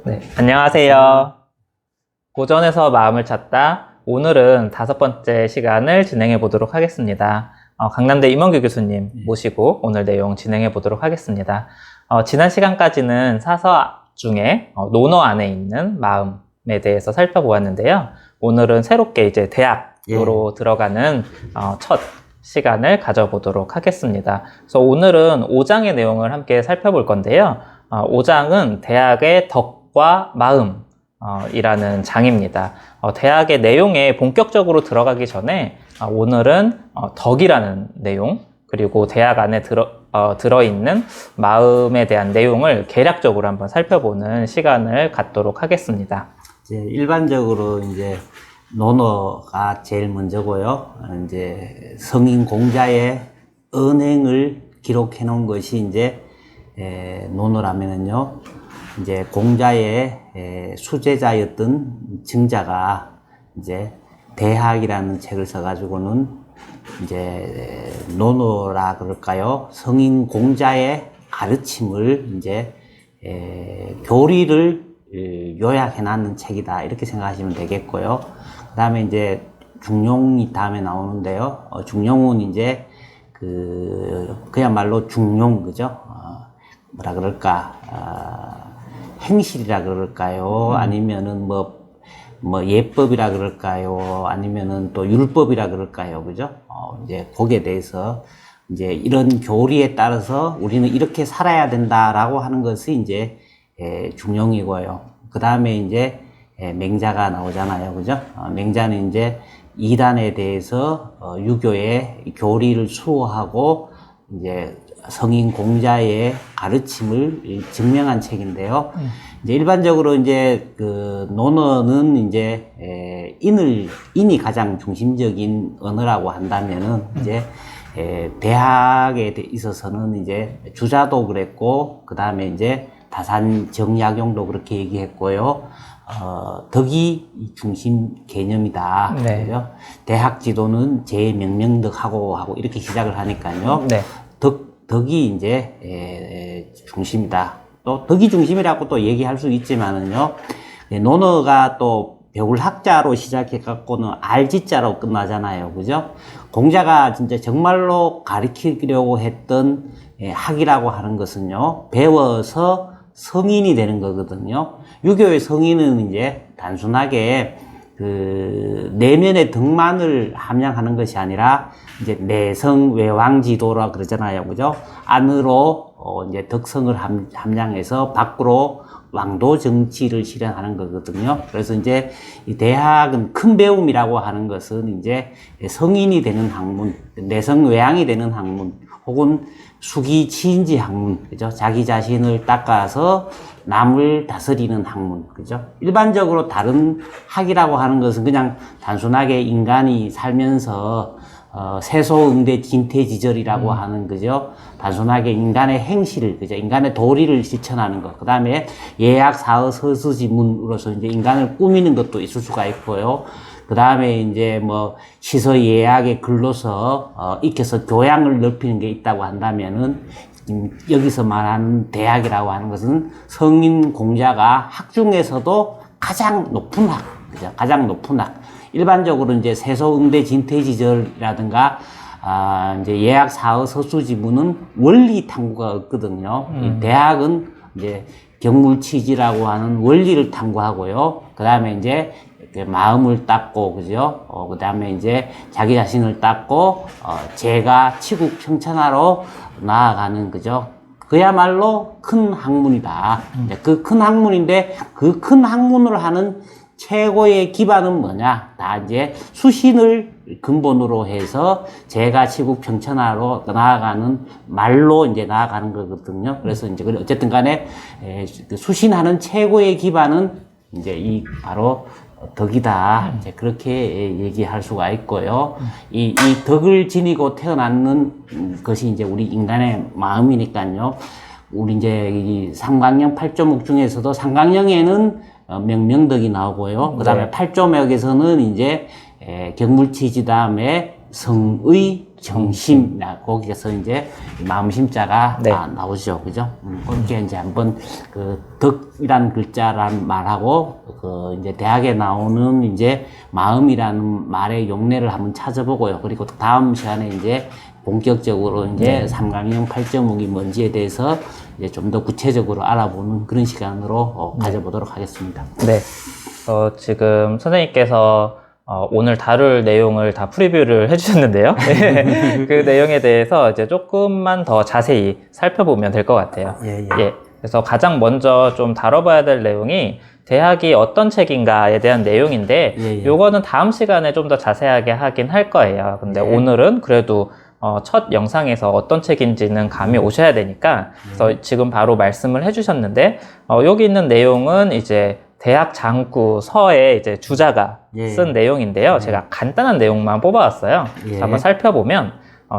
네, 안녕하세요. 고전에서 마음을 찾다. 오늘은 5번째 시간을 진행해 보도록 하겠습니다. 강남대 임원규 교수님 모시고 오늘 내용 진행해 보도록 하겠습니다. 지난 시간까지는 사서 중에 논어 안에 있는 마음에 대해서 살펴보았는데요. 오늘은 새롭게 이제 대학으로 들어가는 첫 시간을 가져보도록 하겠습니다. 그래서 오늘은 5장의 내용을 함께 살펴볼 건데요. 5장은 대학의 덕과 마음 이라는 장입니다. 대학의 내용에 본격적으로 들어가기 전에 오늘은 덕이라는 내용, 그리고 대학 안에 들어있는 마음에 대한 내용을 개략적으로 한번 살펴보는 시간을 갖도록 하겠습니다. 일반적으로 이제 논어가 제일 먼저고요. 이제 성인 공자의 언행을 기록해 놓은 것이 이제 논어라면은요. 이제 공자의 수제자였던 증자가 이제 대학이라는 책을 써가지고는 이제 논어라 그럴까요? 성인 공자의 가르침을 이제 교리를 요약해 놨는 책이다 이렇게 생각하시면 되겠고요. 그 다음에 이제 중용이 다음에 나오는데요. 중용은 이제 그야말로 중용 그죠? 뭐라 그럴까? 행실이라 그럴까요? 아니면은 뭐 예법이라 그럴까요? 아니면은 또 율법이라 그럴까요? 그죠? 이제 거기에 대해서 이제 이런 교리에 따라서 우리는 이렇게 살아야 된다라고 하는 것이 이제 중용이고요. 그 다음에 이제 맹자가 나오잖아요. 그죠? 맹자는 이제 이단에 대해서 유교의 교리를 수호하고 이제 성인 공자의 가르침을 증명한 책인데요. 이제 일반적으로 이제 논어는 이제 인이 가장 중심적인 언어라고 한다면은 이제 대학에 있어서는 이제 주자도 그랬고 그 다음에 이제 다산 정약용도 그렇게 얘기했고요. 덕이 중심 개념이다. 네. 그죠? 대학 지도는 제명명덕하고 하고 이렇게 시작을 하니까요. 네. 덕이 이제 중심이다. 또 덕이 중심이라고 또 얘기할 수 있지만은요. 논어가 또 벽울학자로 시작해 갖고는 알지자로 끝나잖아요. 그죠? 공자가 진짜 정말로 가르치려고 했던 학이라고 하는 것은요. 배워서 성인이 되는 거거든요. 유교의 성인은 이제 단순하게 내면의 덕만을 함양하는 것이 아니라 이제 내성 외왕지도라 그러잖아요. 그죠? 안으로 이제 덕성을 함양해서 밖으로 왕도 정치를 실현하는 거거든요. 그래서 이제 이 대학은 큰 배움이라고 하는 것은 이제 성인이 되는 학문, 내성 외양이 되는 학문, 혹은 수기 치인지 학문, 그죠? 자기 자신을 닦아서 남을 다스리는 학문, 그죠? 일반적으로 다른 학이라고 하는 것은 그냥 단순하게 인간이 살면서 세소응대 진퇴지절이라고 하는 그죠? 단순하게 인간의 행실, 그죠? 인간의 도리를 실천하는 것. 그 다음에 예약 사의 서수지문으로서 이제 인간을 꾸미는 것도 있을 수가 있고요. 그 다음에 이제 뭐 시서 예약의 글로서 익혀서 교양을 넓히는 게 있다고 한다면은 여기서 말하는 대학이라고 하는 것은 성인 공자가 학 중에서도 가장 높은 학, 그죠? 가장 높은 학. 일반적으로 이제 세소응대 진퇴지절이라든가 이제 예약 사의 서수지문은 원리 탐구가 없거든요. 이 대학은 이제 경물치지라고 하는 원리를 탐구하고요. 그 다음에 이제 마음을 닦고, 그죠? 그 다음에 이제 자기 자신을 닦고, 제가 치국 평천하로 나아가는, 그죠? 그야말로 큰 학문이다. 그 큰 학문인데, 그 큰 학문을 하는 최고의 기반은 뭐냐? 다 이제 수신을 근본으로 해서 제가 치국 평천하로 나아가는 말로 이제 나아가는 거거든요. 그래서 이제 어쨌든 간에 수신하는 최고의 기반은 이제 이 바로 덕이다. 이제 그렇게 얘기할 수가 있고요. 이 덕을 지니고 태어났는 것이 이제 우리 인간의 마음이니까요. 우리 이제 이 상강령 8조목 중에서도 상강령에는 명명덕이 나오고요. 그 다음에 8조목에서는 이제 경물치지 다음에 성의 정심, 거기에서 이제 마음심자가 네. 나오죠. 그죠? 그렇게 이제 한번 그 덕이란 글자란 말하고 그 이제 대학에 나오는 이제 마음이라는 말의 용례를 한번 찾아보고요. 그리고 다음 시간에 이제 본격적으로 이제 삼강형 8.5기 뭔지에 대해서 이제 좀 더 구체적으로 알아보는 그런 시간으로 가져보도록 하겠습니다. 네. 지금 선생님께서 오늘 다룰 내용을 다 프리뷰를 해주셨는데요. 그 내용에 대해서 이제 조금만 더 자세히 살펴보면 될 것 같아요. 예. 그래서 가장 먼저 좀 다뤄봐야 될 내용이 대학이 어떤 책인가에 대한 내용인데, 요거는 다음 시간에 좀 더 자세하게 하긴 할 거예요. 근데 오늘은 그래도 첫 영상에서 어떤 책인지는 감이 오셔야 되니까, 그래서 지금 바로 말씀을 해주셨는데, 여기 있는 내용은 이제 대학 장구 서의 이제 주자가 쓴 내용인데요. 제가 간단한 내용만 뽑아왔어요. 한번 살펴보면,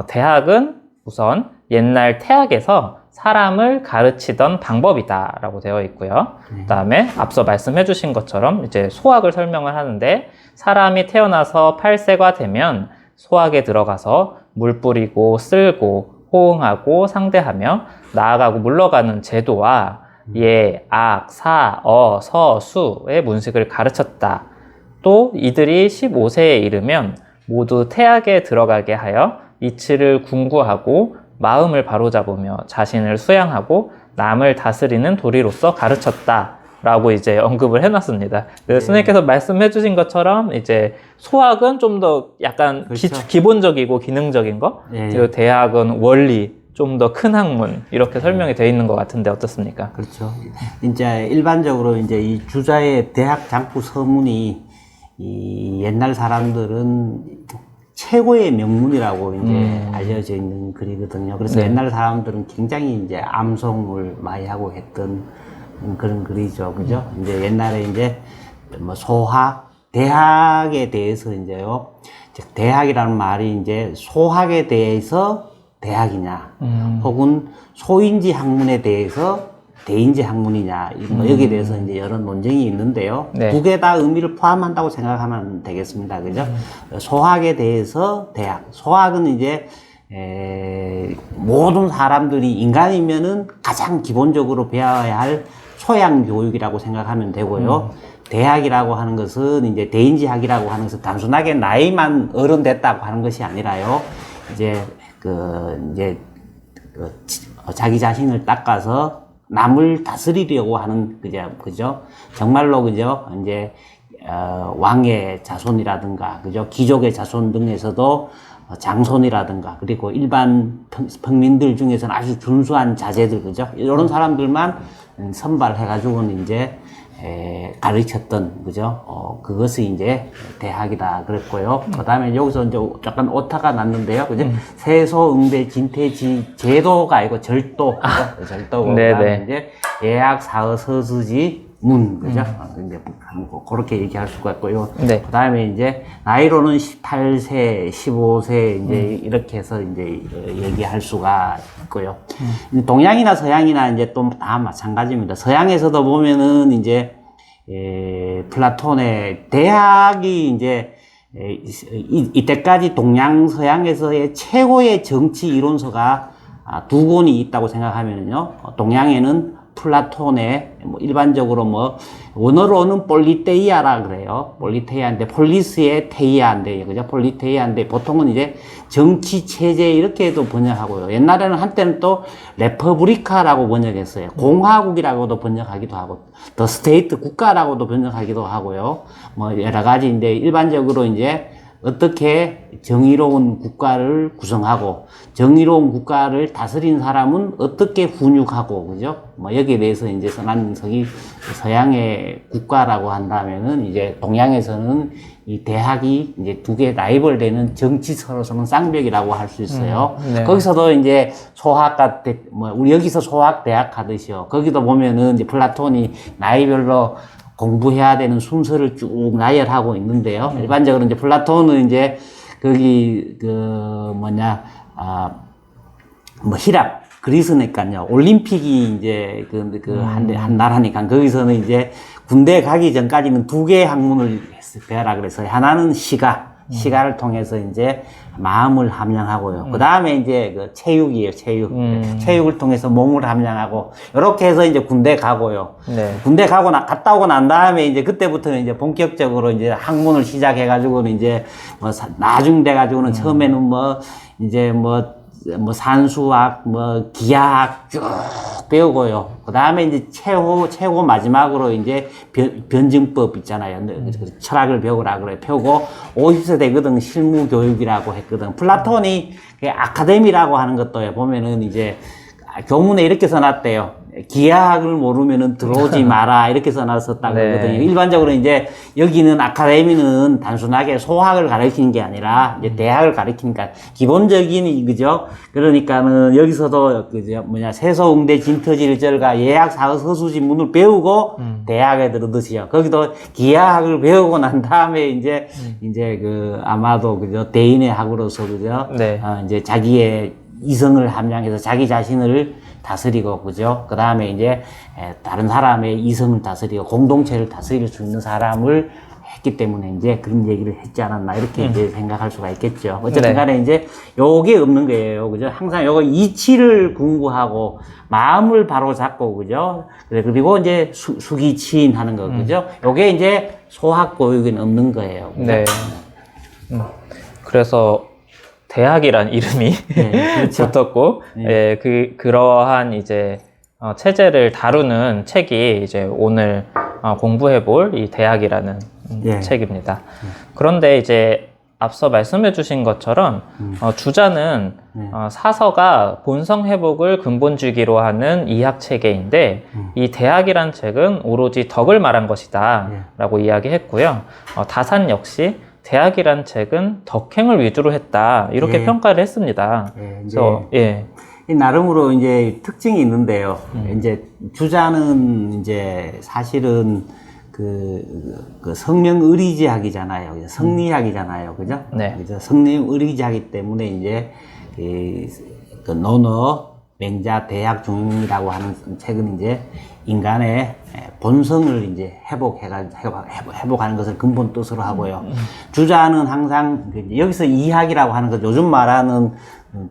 대학은 우선 옛날 태학에서 사람을 가르치던 방법이다 라고 되어 있고요. 그 다음에 앞서 말씀해 주신 것처럼 이제 소학을 설명을 하는데, 사람이 태어나서 8세가 되면 소학에 들어가서 물 뿌리고 쓸고 호응하고 상대하며 나아가고 물러가는 제도와 예, 악, 사, 서, 수의 문식을 가르쳤다. 또 이들이 15세에 이르면 모두 태학에 들어가게 하여 이치를 궁구하고 마음을 바로잡으며 자신을 수양하고 남을 다스리는 도리로서 가르쳤다. 라고 이제 언급을 해놨습니다. 그래서 선생님께서 말씀해 주신 것처럼 이제 소학은 좀 더 약간 기본적이고 기능적인 거, 그리고 대학은 원리, 좀 더 큰 학문, 이렇게 설명이 되어 있는 것 같은데 어떻습니까? 그렇죠. 이제 일반적으로 이제 이 주자의 대학 장구 서문이 이 옛날 사람들은 최고의 명문이라고 이제 알려져 있는 글이거든요. 그래서 옛날 사람들은 굉장히 이제 암송을 많이 하고 했던 그런 글이죠. 그죠? 이제 옛날에 이제 뭐 소학, 대학에 대해서 이제요. 즉 대학이라는 말이 이제 소학에 대해서 대학이냐, 혹은 소인지 학문에 대해서 대인지 학문이냐, 여기에 대해서 이제 여러 논쟁이 있는데요. 두 개 다 의미를 포함한다고 생각하면 되겠습니다. 그죠? 소학에 대해서 대학. 소학은 이제 모든 사람들이 인간이면은 가장 기본적으로 배워야 할 소양 교육이라고 생각하면 되고요. 대학이라고 하는 것은 이제 대인지학이라고 하는 것은 단순하게 나이만 어른 됐다고 하는 것이 아니라요. 이제 자기 자신을 닦아서 남을 다스리려고 하는 그죠? 정말로 그죠? 이제 왕의 자손이라든가 그죠? 귀족의 자손 등에서도 장손이라든가 그리고 일반 평민들 중에서는 아주 준수한 자제들 그죠? 이런 사람들만 선발해가지고는 이제 가르쳤던 그죠? 그것이 이제 대학이다 그랬고요. 그다음에 여기서 이제 약간 오타가 났는데요. 그죠? 세소 응대 진퇴지 제도가 아니고 절도 그죠? 절도고 그다음에 이제 예학 사의 서수지 문 그죠? 이제 그렇게 얘기할 수가 있고요. 그다음에 이제 나이로는 18세, 15세 이제 이렇게 해서 이제 얘기할 수가 있고요. 동양이나 서양이나 이제 또 다 마찬가지입니다. 서양에서도 보면은 이제 플라톤의 대학이 이제 이때까지 동양 서양에서의 최고의 정치 이론서가 두 권이 있다고 생각하면요. 동양에는 플라톤의 뭐 일반적으로 뭐 원어로는 폴리테이아라 그래요. 폴리테이아인데 폴리스의 테이아인데 그죠? 폴리테이아인데 보통은 이제 정치 체제 이렇게도 번역하고요. 옛날에는 한때는 또 레퍼브리카라고 번역했어요. 공화국이라고도 번역하기도 하고 더 스테이트 국가라고도 번역하기도 하고요. 뭐 여러 가지인데 일반적으로 이제 어떻게 정의로운 국가를 구성하고 정의로운 국가를 다스린 사람은 어떻게 훈육하고 그죠? 뭐 여기에 대해서 이제 선한석이 서양의 국가라고 한다면은 이제 동양에서는 이 대학이 이제 두 개 라이벌되는 정치서로서는 쌍벽이라고 할 수 있어요. 거기서도 이제 소학과 뭐 우리 여기서 소학 대학 하듯이요. 거기도 보면은 이제 플라톤이 나이별로 공부해야 되는 순서를 쭉 나열하고 있는데요. 일반적으로 이제 플라톤은 이제 거기 뭐 히랍 그리스니까요. 올림픽이 이제 한 나라니까 거기서는 이제 군대 가기 전까지는 두 개의 학문을 배워라 그래서 하나는 시가 시가를 통해서 이제 마음을 함양하고요. 그 다음에 이제 그 체육이에요, 체육. 체육을 통해서 몸을 함양하고, 이렇게 해서 이제 군대 가고요. 네. 군대 가고 갔다 오고 난 다음에 이제 그때부터는 이제 본격적으로 이제 학문을 시작해가지고는 이제 뭐 나중 돼가지고는 처음에는 뭐 이제 뭐 산수학, 뭐 기하학 쭉 배우고요. 그 다음에 이제 최고 마지막으로 이제 변증법 있잖아요. 철학을 배우라 그래. 배우고 50세 되거든 실무 교육이라고 했거든. 플라톤이 아카데미라고 하는 것도 보면은 이제 교문에 이렇게 써놨대요. 기하학을 모르면은 들어오지 마라 이렇게 써놨었다고 네. 하거든요. 일반적으로 이제 여기는 아카데미는 단순하게 소학을 가르치는 게 아니라 이제 대학을 가르치니까 기본적인 그죠? 그러니까는 여기서도 그죠? 세소응대 진터질절과 예학 사의 서수지문을 배우고 대학에 들어듯이요. 거기도 기하학을 배우고 난 다음에 이제 그 아마도 그죠? 대인의 학으로서 그죠? 네. 이제 자기의 이성을 함양해서 자기 자신을 다스리고, 그죠? 그 다음에 이제, 다른 사람의 이성을 다스리고, 공동체를 다스릴 수 있는 사람을 했기 때문에 이제 그런 얘기를 했지 않았나, 이렇게 이제 생각할 수가 있겠죠. 어쨌든 네. 간에 이제 요게 없는 거예요. 그죠? 항상 요거 이치를 궁구하고, 마음을 바로 잡고, 그죠? 그리고 이제 수기치인 하는 거, 그죠? 요게 이제 소학교육에는 없는 거예요. 그죠? 네. 그래서 대학이란 이름이 네, 그렇죠. 붙었고, 예, 그러한 이제 체제를 다루는 책이 이제 오늘 공부해볼 이 대학이라는 예. 책입니다. 그런데 이제 앞서 말씀해주신 것처럼 주자는 사서가 본성 회복을 근본주기로 하는 이학 체계인데 이 대학이란 책은 오로지 덕을 말한 것이다라고 이야기했고요. 다산 역시 대학이란 책은 덕행을 위주로 했다 이렇게 예. 평가를 했습니다. 예, 그래서 예, 나름으로 이제 특징이 있는데요. 이제 주자는 이제 사실은 그 성명 의리지학이잖아요. 성리학이잖아요. 그죠? 네. 그죠? 성명 의리지학이기 때문에 이제 그 논어, 맹자, 대학 중이라고 하는 책은 이제 인간의 본성을 이제 회복하는 것을 근본 뜻으로 하고요. 주자는 항상 여기서 이학이라고 하는 것, 요즘 말하는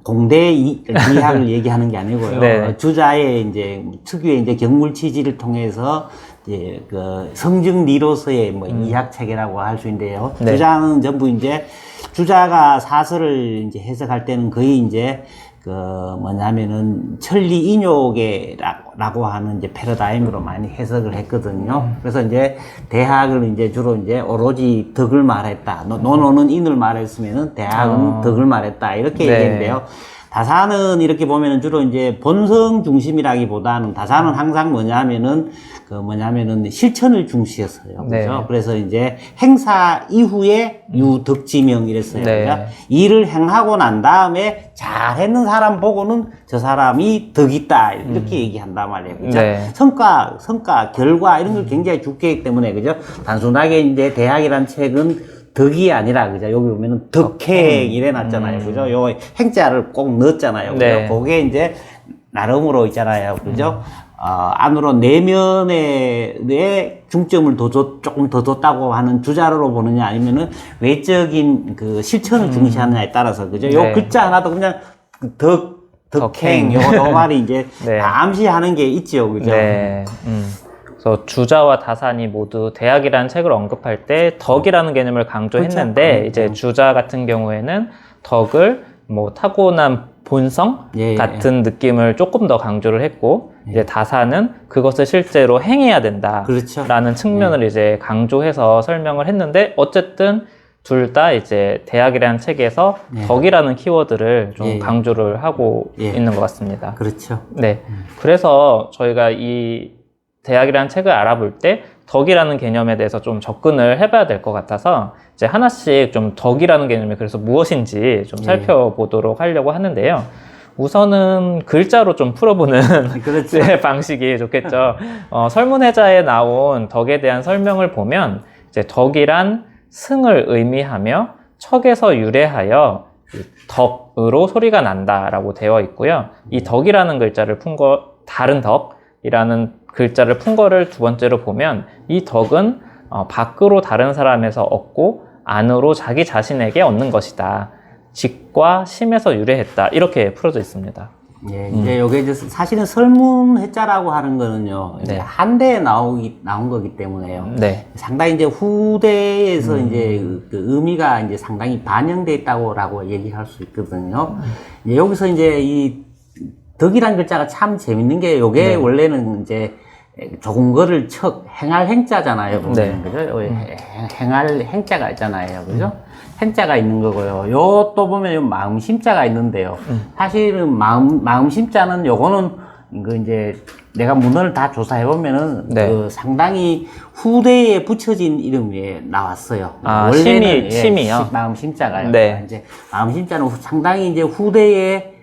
공대 이학을 얘기하는 게 아니고요. 네. 주자의 이제 특유의 이제 경물 취지를 통해서 이제 그 성증리로서의 뭐 이학 체계라고 할 수 있는데요. 네. 주자는 전부 이제 주자가 사설을 이제 해석할 때는 거의 이제 뭐냐면은 천리 인욕이라고 하는 이제 패러다임으로 많이 해석을 했거든요. 그래서 이제 대학을 이제 주로 이제 오로지 덕을 말했다. 논어는 인을 말했으면은 대학은 덕을 말했다. 이렇게 네. 얘기했는데요. 다산은 이렇게 보면은 주로 이제 본성 중심이라기보다는 다산은 항상 뭐냐면은 실천을 중시했어요. 네. 그죠? 그래서 이제 행사 이후에 유덕지명 이랬어요. 네. 그죠? 일을 행하고 난 다음에 잘했는 사람 보고는 저 사람이 덕 있다. 이렇게 얘기한단 말이에요. 그죠? 네. 성과, 결과 이런 걸 굉장히 중요하기 하기 때문에 그죠? 단순하게 이제 대학이란 책은 덕이 아니라, 그죠? 여기 보면은 덕행 이래 놨잖아요. 그죠? 요 행자를 꼭 넣었잖아요. 그죠? 네. 그게 이제 나름으로 있잖아요. 그죠? 안으로 내면에 중점을 조금 더 뒀다고 하는 주자로 보느냐 아니면은 외적인 그 실천을 중시하느냐에 따라서, 그죠? 요 네. 글자 하나도 그냥 덕행, 덕행. 요 말이 이제 네. 다 암시하는 게 있죠. 그죠? 네. 그래서 주자와 다산이 모두 대학이라는 책을 언급할 때 덕이라는 개념을 강조했는데 그렇죠. 이제 주자 같은 경우에는 덕을 뭐 타고난 본성 예, 같은 느낌을 조금 더 강조를 했고 이제 다산은 그것을 실제로 행해야 된다라는 그렇죠. 측면을 이제 강조해서 설명을 했는데 어쨌든 둘 다 이제 대학이라는 책에서 덕이라는 키워드를 좀 예. 강조를 하고 예. 있는 것 같습니다. 그렇죠. 네. 그래서 저희가 이 대학이라는 책을 알아볼 때 덕이라는 개념에 대해서 좀 접근을 해봐야 될 것 같아서 이제 하나씩 좀 덕이라는 개념이 그래서 무엇인지 좀 살펴보도록 하려고 하는데요. 우선은 글자로 좀 풀어보는 그렇죠. 네, 방식이 좋겠죠. 설문해자에 나온 덕에 대한 설명을 보면 이제 덕이란 승을 의미하며 척에서 유래하여 덕으로 소리가 난다라고 되어 있고요. 이 덕이라는 글자를 푼 거, 다른 덕이라는 글자를 푼 거를 두 번째로 보면 이 덕은 밖으로 다른 사람에서 얻고 안으로 자기 자신에게 얻는 것이다. 직과 심에서 유래했다. 이렇게 풀어져 있습니다. 예, 이제 요게 이제 사실은 설문해자라고 하는 거는요, 이제 네. 한대에 나온 거기 때문에요. 네. 상당히 이제 후대에서 이제 그 의미가 이제 상당히 반영돼 있다고라고 얘기할 수 있거든요. 이제 여기서 이제 이 덕이란 글자가 참 재밌는 게 요게 네. 원래는 이제 좋은 거를 행할 행자잖아요. 네. 그죠? 행할 행자가 있잖아요. 그죠? 행자가 있는 거고요. 요 또 보면 요 마음 심자가 있는데요. 사실은 마음 심자는 요거는 그 이제 내가 문헌을 다 조사해 보면은 네. 그 상당히 후대에 붙여진 이름이 나왔어요. 아, 원래는 심이요? 마음 심자가요. 네. 이제 마음 심자는 상당히 이제 후대에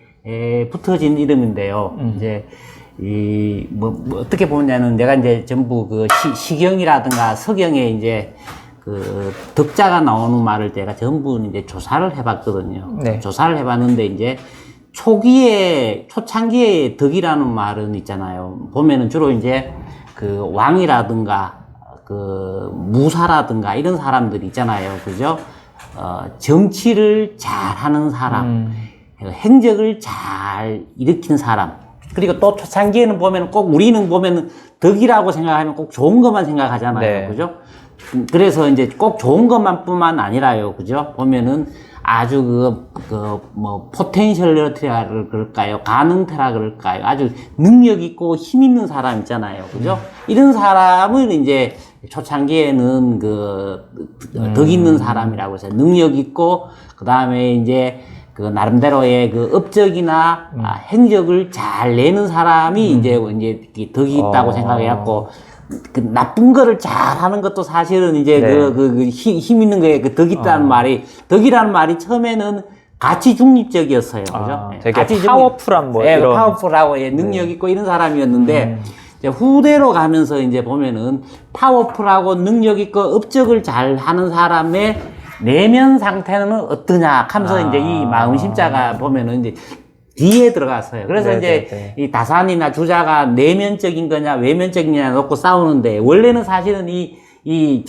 붙어진 이름인데요. 이제 어떻게 보냐면 내가 이제 전부 그 시경이라든가 서경에 이제 그 덕자가 나오는 말을 제가 전부 이제 조사를 해봤거든요. 네. 조사를 해봤는데 이제 초창기에 덕이라는 말은 있잖아요. 보면은 주로 이제 그 왕이라든가 그 무사라든가 이런 사람들 있잖아요. 그죠? 정치를 잘 하는 사람, 행적을 잘 일으키는 사람. 그리고 또 초창기에는 보면 꼭 우리는 보면 덕이라고 생각하면 꼭 좋은 것만 생각하잖아요. 네. 그죠? 그래서 이제 꼭 좋은 것만 뿐만 아니라요. 그죠? 보면은 아주 포텐셜리티라 그럴까요? 가능태라 그럴까요? 아주 능력 있고 힘 있는 사람 있잖아요. 그죠? 이런 사람을 이제 초창기에는 덕 있는 사람이라고 해서 능력 있고, 그 다음에 이제 그 나름대로의 그 업적이나 행적을 잘 내는 사람이 이제 덕이 있다고 생각해갖고, 그 나쁜 거를 잘하는 것도 사실은 이제 네. 힘 있는 거에 그 덕 있다는 말이, 덕이라는 말이 처음에는 가치 중립적이었어요. 그죠? 되게 가치 파워풀한 뭐 이런. 파워풀하고 능력 있고 이런 사람이었는데, 이제 후대로 가면서 이제 보면은 파워풀하고 능력 있고 업적을 잘 하는 사람의 내면 상태는 어떠냐 하면서 이제 이 마음심자가 보면은 이제 뒤에 들어갔어요. 그래서 이제 이 다산이나 주자가 내면적인 거냐 외면적인 거냐 놓고 싸우는데, 원래는 사실은 이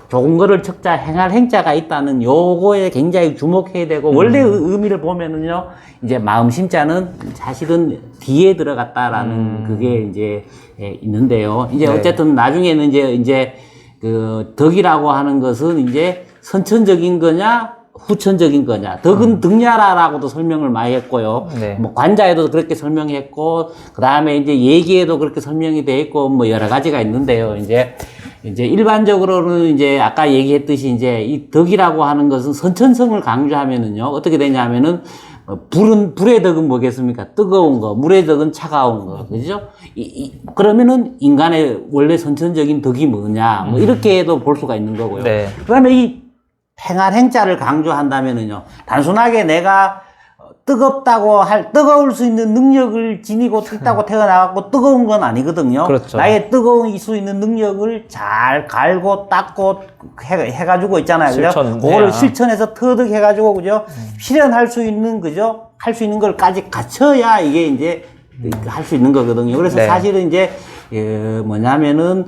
좋은 거를 척자 행할 행자가 있다는 요거에 굉장히 주목해야 되고, 원래 의미를 보면은요, 이제 마음심자는 사실은 뒤에 들어갔다라는 그게 이제 있는데요. 이제 어쨌든 나중에는 이제 그 덕이라고 하는 것은 이제 선천적인 거냐 후천적인 거냐. 덕은 덕냐라라고도 설명을 많이 했고요. 네. 뭐 관자에도 그렇게 설명했고, 그 다음에 이제 예기에도 그렇게 설명이 돼 있고, 뭐 여러 가지가 있는데요. 이제 일반적으로는 이제 아까 얘기했듯이 이제 이 덕이라고 하는 것은 선천성을 강조하면은요, 어떻게 되냐면은, 불의 덕은 뭐겠습니까? 뜨거운 거, 물의 덕은 차가운 거, 그죠? 그러면은 인간의 원래 선천적인 덕이 뭐냐, 뭐 이렇게도 볼 수가 있는 거고요. 네. 그 다음에 이 행할 행자를 강조한다면은요, 단순하게 내가 뜨거울 수 있는 능력을 지니고 있다고 태어나갖고 뜨거운 건 아니거든요. 그렇죠. 나의 뜨거울 수 있는 능력을 잘 갈고 닦고 해가지고 있잖아요. 그죠? 그거를 실천해서 터득해가지고, 그죠? 실현할 수 있는, 그죠? 할 수 있는 걸까지 갖춰야 이게 이제 할 수 있는 거거든요. 그래서 사실은 이제, 뭐냐면은,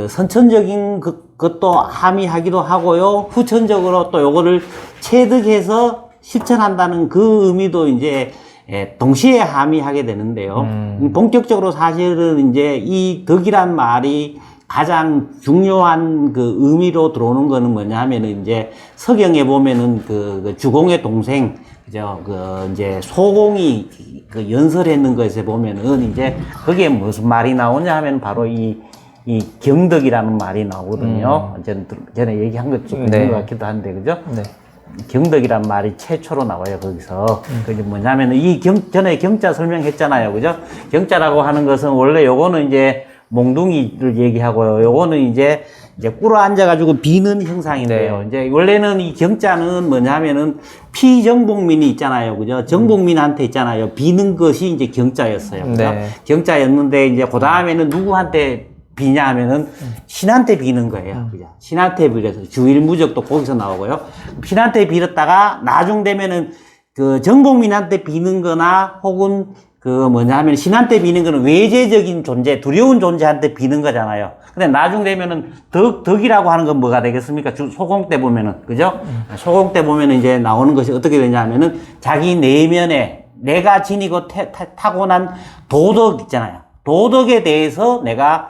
선천적인 것도 함의하기도 하고요. 후천적으로 또 요거를 체득해서 실천한다는 그 의미도 이제 동시에 함의하게 되는데요. 본격적으로 사실은 이제 이 덕이란 말이 가장 중요한 그 의미로 들어오는 거는 뭐냐 하면은 이제 서경에 보면은 그 주공의 동생, 그죠? 이제 소공이 그 연설했는 것에 보면은 이제 거기에 무슨 말이 나오냐 하면 바로 이 경덕이라는 말이 나오거든요. 전에 얘기한 것 좀 있는 것 같기도 한데, 그죠? 네. 경덕이란 말이 최초로 나와요, 거기서. 그게 뭐냐면, 전에 경자 설명했잖아요, 그죠? 경자라고 하는 것은 원래 요거는 이제 몽둥이를 얘기하고요. 요거는 이제 꿇어 앉아가지고 비는 형상인데요. 이제 원래는 이 경자는 뭐냐면은 피정복민이 있잖아요, 그죠? 정복민한테 있잖아요. 비는 것이 이제 경자였어요, 그죠? 경자였는데 이제 그 다음에는 누구한테 비냐 하면은 신한테 비는 거예요. 그죠? 신한테 빌어서 주일무적도 거기서 나오고요. 신한테 빌었다가 나중 되면은 그 정복민한테 비는 거나 혹은 그 뭐냐 하면 신한테 비는 거는 외재적인 존재, 두려운 존재한테 비는 거잖아요. 근데 나중 되면은 덕이라고 하는 건 뭐가 되겠습니까? 소공 때 보면은, 그죠? 소공 때 보면은 이제 나오는 것이 어떻게 되냐 하면은 자기 내면에 내가 지니고 타고난 도덕 있잖아요. 도덕에 대해서 내가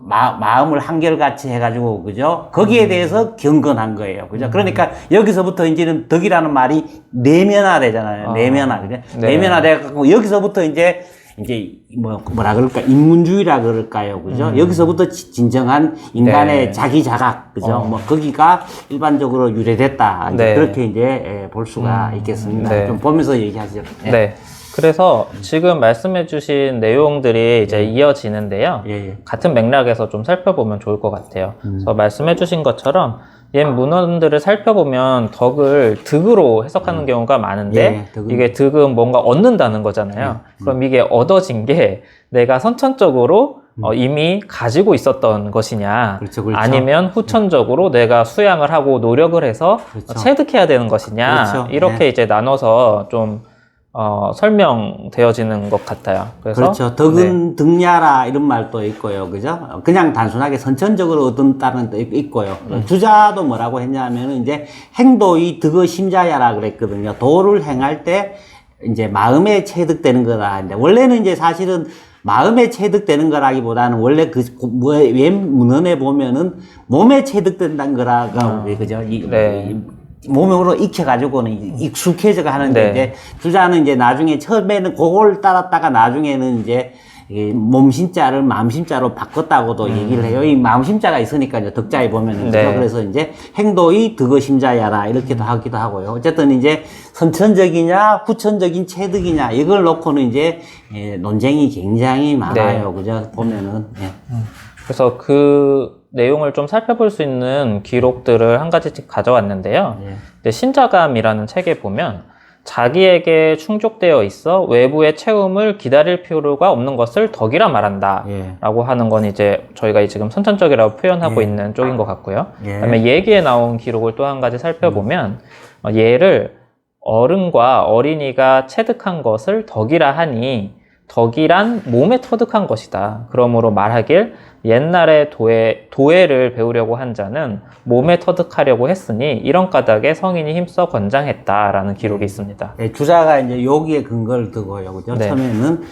마음을 한결같이 해가지고, 그죠? 거기에 대해서 경건한 거예요. 그죠? 그러니까 여기서부터 이제는 덕이라는 말이 내면화 되잖아요. 내면화, 그죠? 네. 내면화 돼갖고 여기서부터 이제 뭐라 그럴까? 인문주의라 그럴까요? 그죠? 여기서부터 진정한 인간의 네. 자기 자각, 그죠? 뭐 거기가 일반적으로 유래됐다. 이제 네. 그렇게 이제 볼 수가 있겠습니다. 네. 좀 보면서 얘기하시죠. 네. 그래서 지금 말씀해주신 내용들이 이제 이어지는데요. 예. 같은 맥락에서 좀 살펴보면 좋을 것 같아요. 그래서 말씀해주신 것처럼 옛 문헌들을 살펴보면 덕을 득으로 해석하는 경우가 많은데 예, 이게 득은 뭔가 얻는다는 거잖아요. 그럼 이게 얻어진 게 내가 선천적으로 이미 가지고 있었던 것이냐, 그렇죠, 그렇죠. 아니면 후천적으로 내가 수양을 하고 노력을 해서 그렇죠. 체득해야 되는 것이냐, 그렇죠. 이렇게 네. 이제 나눠서 좀 설명되어지는 것 같아요. 그래서 그렇죠. 덕은 득냐라 이런 말도 있고요. 그죠? 그냥 단순하게 선천적으로 얻은다는 뜻도 있고요. 주자도 뭐라고 했냐면 이제 행도의 덕의 심자야라 그랬거든요. 도를 행할 때 이제 마음에 체득되는 거다. 근데 원래는 이제 사실은 마음에 체득되는 거라기보다는 원래 웬 문헌에 보면은 몸에 체득된다는 거라고 그죠? 네. 몸으로 익혀가지고는 익숙해져 가는데 네. 이제 주자는 이제 나중에 처음에는 그걸 따랐다가 나중에는 이제 몸심자를 마음심자로 바꿨다고도 얘기를 해요. 이 마음심자가 있으니까 이제 덕자에 보면은 네. 그죠? 그래서 이제 행도의 덕의심자야라 이렇게도 하기도 하고요. 어쨌든 이제 선천적이냐 후천적인 체득이냐 이걸 놓고는 이제 논쟁이 굉장히 많아요. 그죠? 보면은. 예. 그래서 그 내용을 좀 살펴볼 수 있는 기록들을 한 가지씩 가져왔는데요. 예. 근데 신자감이라는 책에 보면 자기에게 충족되어 있어 외부의 채움을 기다릴 필요가 없는 것을 덕이라 말한다. 예. 라고 하는 건 이제 저희가 지금 선천적이라고 표현하고 예. 있는 쪽인 것 같고요. 예. 그다음에 예기에 나온 기록을 또 한 가지 살펴보면 예를 어른과 어린이가 체득한 것을 덕이라 하니 덕이란 몸에 터득한 것이다. 그러므로 말하길 옛날에 도회를 배우려고 한 자는 몸에 터득하려고 했으니 이런 까닭에 성인이 힘써 권장했다라는 기록이 있습니다. 네, 주자가 이제 여기에 근거를 두고요. 그죠? 네. 처음에는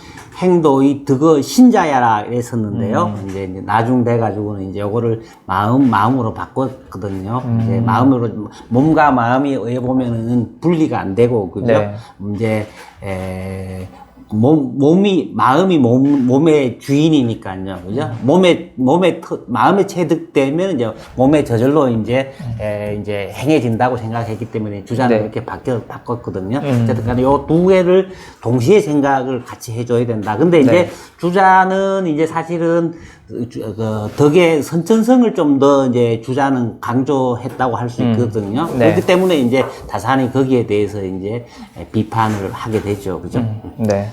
행도의 덕의 신자야라 했었는데요. 이제 나중 돼가지고는 이제 요거를 마음으로 바꿨거든요. 이제 마음으로, 몸과 마음이 왜 보면은 분리가 안 되고, 그죠? 네. 이제, 마음이 몸의 주인이니까요. 그죠? 마음에 체득되면 이제 몸에 저절로 이제 행해진다고 생각했기 때문에 주자는 네. 이렇게 바꿨거든요. 어쨌든 간에 요 두 개를 동시에 생각을 같이 해줘야 된다. 근데 이제 네. 주자는 이제 사실은 덕의 선천성을 좀 더 이제 주자는 강조했다고 할 수 있거든요. 네. 그렇기 때문에 이제 다산이 거기에 대해서 이제 비판을 하게 되죠. 그죠? 네.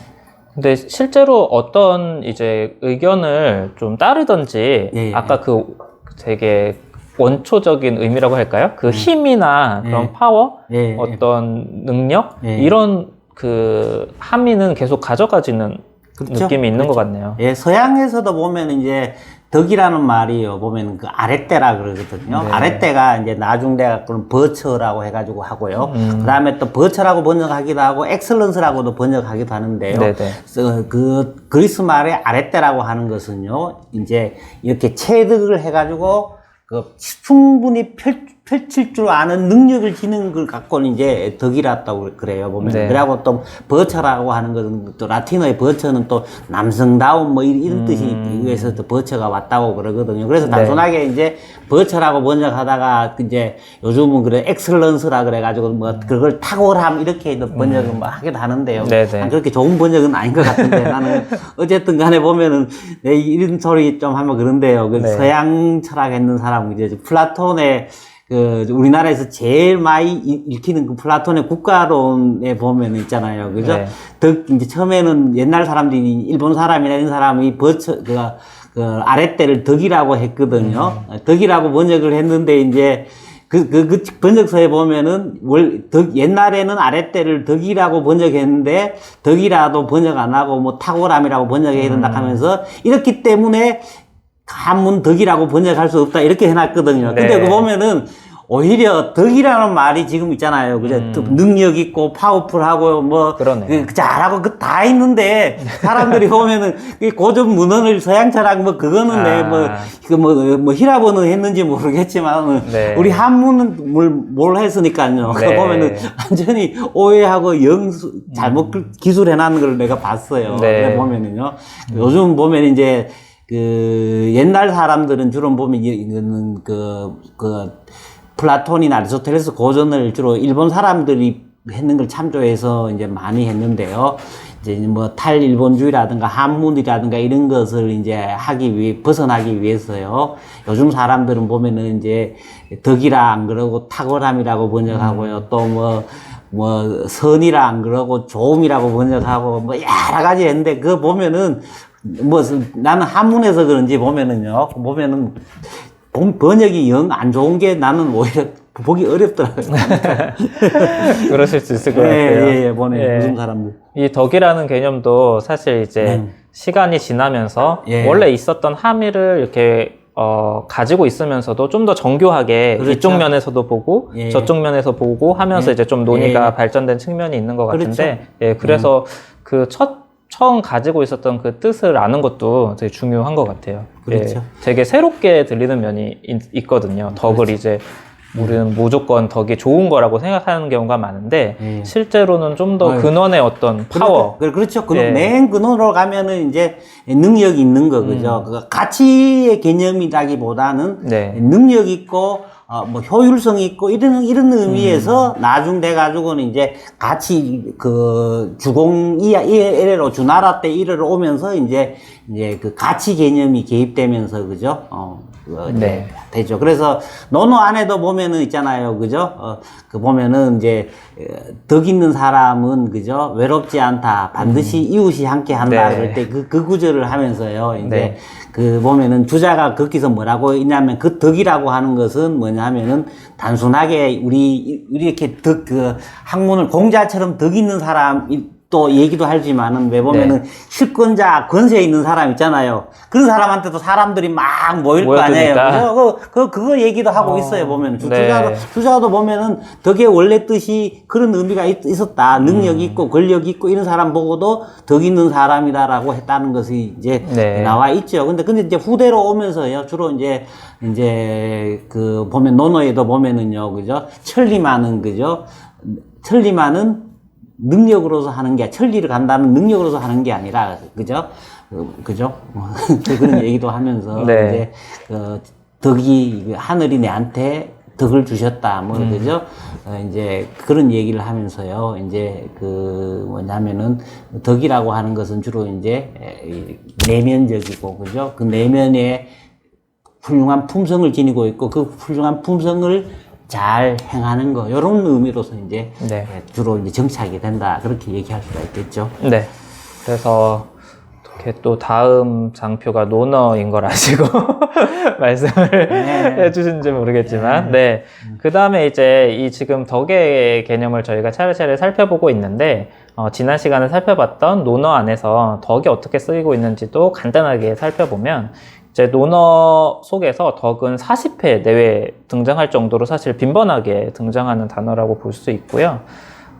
근데 실제로 어떤 이제 의견을 좀 따르던지 예, 예. 아까 그 되게 원초적인 의미라고 할까요? 그 힘이나 그런 예. 파워, 예, 예. 어떤 능력 예. 이런 그 함의는 계속 가져가지는 그렇죠? 느낌이 있는 그렇죠. 것 같네요. 예, 서양에서도 보면 이제 덕이라는 말이요. 보면 그 아랫대라 그러거든요. 네. 아랫대가 이제 나중 돼갖고는 버처라고 해가지고 하고요. 그 다음에 또 버처라고 번역하기도 하고 엑셀런스라고도 번역하기도 하는데요. 네네. 그래서 그 그리스 말의 아랫대라고 하는 것은요. 이제 이렇게 체득을 해가지고 그 충분히 펼칠 줄 아는 능력을 지닌 걸 갖고는 이제 덕이라고 그래요. 보면. 네. 그리고 또 버처라고 하는 것은 또 라틴어의 버처는 또 남성다운 뭐 이런 뜻이 위해서 또 버처가 왔다고 그러거든요. 그래서 네. 단순하게 이제 버처라고 번역하다가 이제 요즘은 그래 엑셀런스라 그래가지고 뭐 그걸 탁월함 이렇게 번역을 뭐 하기도 하는데요. 네네. 난 그렇게 좋은 번역은 아닌 것 같은데 나는 어쨌든 간에 보면은 내 이런 소리 좀 하면 그런데요. 그 네. 서양 철학 했는 사람 이제 플라톤의 우리나라에서 제일 많이 읽히는 그 플라톤의 국가론에 보면 있잖아요. 그죠? 네. 이제 처음에는 옛날 사람들이, 일본 사람이나 이런 사람이 아랫대를 덕이라고 했거든요. 덕이라고 번역을 했는데, 이제, 그 번역서에 보면은 옛날에는 아랫대를 덕이라고 번역했는데 덕이라도 번역 안 하고 뭐 탁월함이라고 번역해야 된다 하면서 이렇기 때문에 한문 덕이라고 번역할 수 없다 이렇게 해놨거든요. 네. 근데 그 보면은 오히려 덕이라는 말이 지금 있잖아요. 그죠? 능력 있고 파워풀하고 뭐 그러네요. 잘하고 그 다 있는데 사람들이 보면은 이 고전 문헌을 서양 철학 뭐 그거는 뭐 히라버는 했는지 모르겠지만 네. 우리 한문은 뭘 했으니까요. 네. 보면은 완전히 오해하고 잘못 기술해놨는 걸 내가 봤어요. 네. 그래 보면은요. 요즘 보면 이제 그 옛날 사람들은 주로 보면 이거는 플라톤이나 아리스토텔레스 고전을 주로 일본 사람들이 했는 걸 참조해서 이제 많이 했는데요. 이제 뭐 탈일본주의라든가 한문이라든가 이런 것을 이제 벗어나기 위해서요. 요즘 사람들은 보면은 이제 덕이라 안 그러고 탁월함이라고 번역하고요. 또 뭐 선이라 안 그러고 좋음이라고 번역하고 뭐 여러 가지 했는데 그거 보면은 뭐 나는 한문에서 그런지 보면은요. 번역이 영 안 좋은 게 나는 오히려 보기 어렵더라고요. 그러실 수 있을 것 같아요. 예, 무슨 사람들. 이 덕이라는 개념도 사실 이제 시간이 지나면서 원래 있었던 함의를 이렇게 가지고 있으면서도 좀 더 정교하게 그렇죠. 이쪽 면에서도 보고 저쪽 면에서 보고 하면서 이제 좀 논의가 발전된 측면이 있는 것 같은데, 그렇죠. 그래서 그 처음 가지고 있었던 그 뜻을 아는 것도 되게 중요한 것 같아요. 그렇죠. 되게 새롭게 들리는 면이 있거든요. 덕을 이제 우리는 무조건 덕이 좋은 거라고 생각하는 경우가 많은데 실제로는 좀 더 근원의 어떤 파워. 그렇죠. 맨 근원으로 가면은 이제 능력이 있는 거, 그죠? 그 가치의 개념이라기보다는 능력 있고 뭐 효율성 있고 이런 의미에서 나중돼 가지고는 이제 같이 그 주공 이래로 주나라 때 이래로 오면서 이제 그 가치 개념이 개입되면서 그죠? 되죠. 그래서 논어 안에도 보면은 있잖아요. 그죠? 그 보면은 이제 덕 있는 사람은 그죠? 외롭지 않다. 반드시 이웃이 함께 한다. 그럴 때 그 구절을 하면서요. 이제 그 보면은 주자가 거기서 뭐라고 있냐면 그 덕이라고 하는 것은 뭐냐면은 단순하게 우리 이렇게 그 학문을 공자처럼 덕 있는 사람 또 얘기도 하지만은 왜 보면은 실권자 권세 있는 사람 있잖아요. 그런 사람한테도 사람들이 막 모일 거 아니에요. 그거 얘기도 하고 있어요. 보면 주자도 보면은 덕의 원래 뜻이 그런 의미가 있었다. 능력이 있고 권력이 있고 이런 사람 보고도 덕 있는 사람이다라고 했다는 것이 이제 나와 있죠. 근데 이제 후대로 오면서요. 주로 이제 그 보면 논어에도 보면은요. 그죠? 천리만은 그죠? 천리만은 능력으로서 하는 게, 천리를 간다는 능력으로서 하는 게 아니라, 그죠? 그죠? 그런 얘기도 하면서, 이제, 덕이, 하늘이 내한테 덕을 주셨다, 뭐, 그죠? 이제, 그런 얘기를 하면서요, 이제, 뭐냐면은, 덕이라고 하는 것은 주로 이제, 내면적이고, 그죠? 그 내면에 훌륭한 품성을 지니고 있고, 그 훌륭한 품성을 잘 행하는 거, 이런 의미로서 이제 주로 이제 정착이 된다. 그렇게 얘기할 수가 있겠죠. 네. 그래서 이렇게 또 다음 장표가 논어인 걸 아시고 말씀을 해주신지 모르겠지만, 그 다음에 이제 이 지금 덕의 개념을 저희가 차례차례 살펴보고 있는데, 지난 시간에 살펴봤던 논어 안에서 덕이 어떻게 쓰이고 있는지도 간단하게 살펴보면, 이제 논어 속에서 덕은 40회 내외 등장할 정도로 사실 빈번하게 등장하는 단어라고 볼 수 있고요.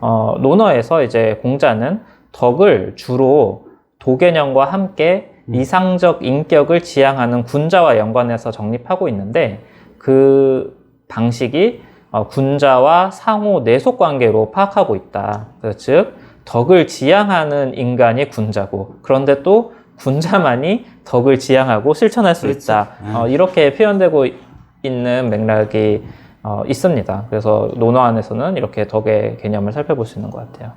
논어에서 이제 공자는 덕을 주로 도개념과 함께 이상적 인격을 지향하는 군자와 연관해서 정립하고 있는데, 그 방식이 군자와 상호 내속 관계로 파악하고 있다. 즉, 덕을 지향하는 인간이 군자고, 그런데 또 군자만이 덕을 지향하고 실천할 수 있다. 이렇게 표현되고 있는 맥락이 있습니다. 그래서 논어 안에서는 이렇게 덕의 개념을 살펴볼 수 있는 것 같아요.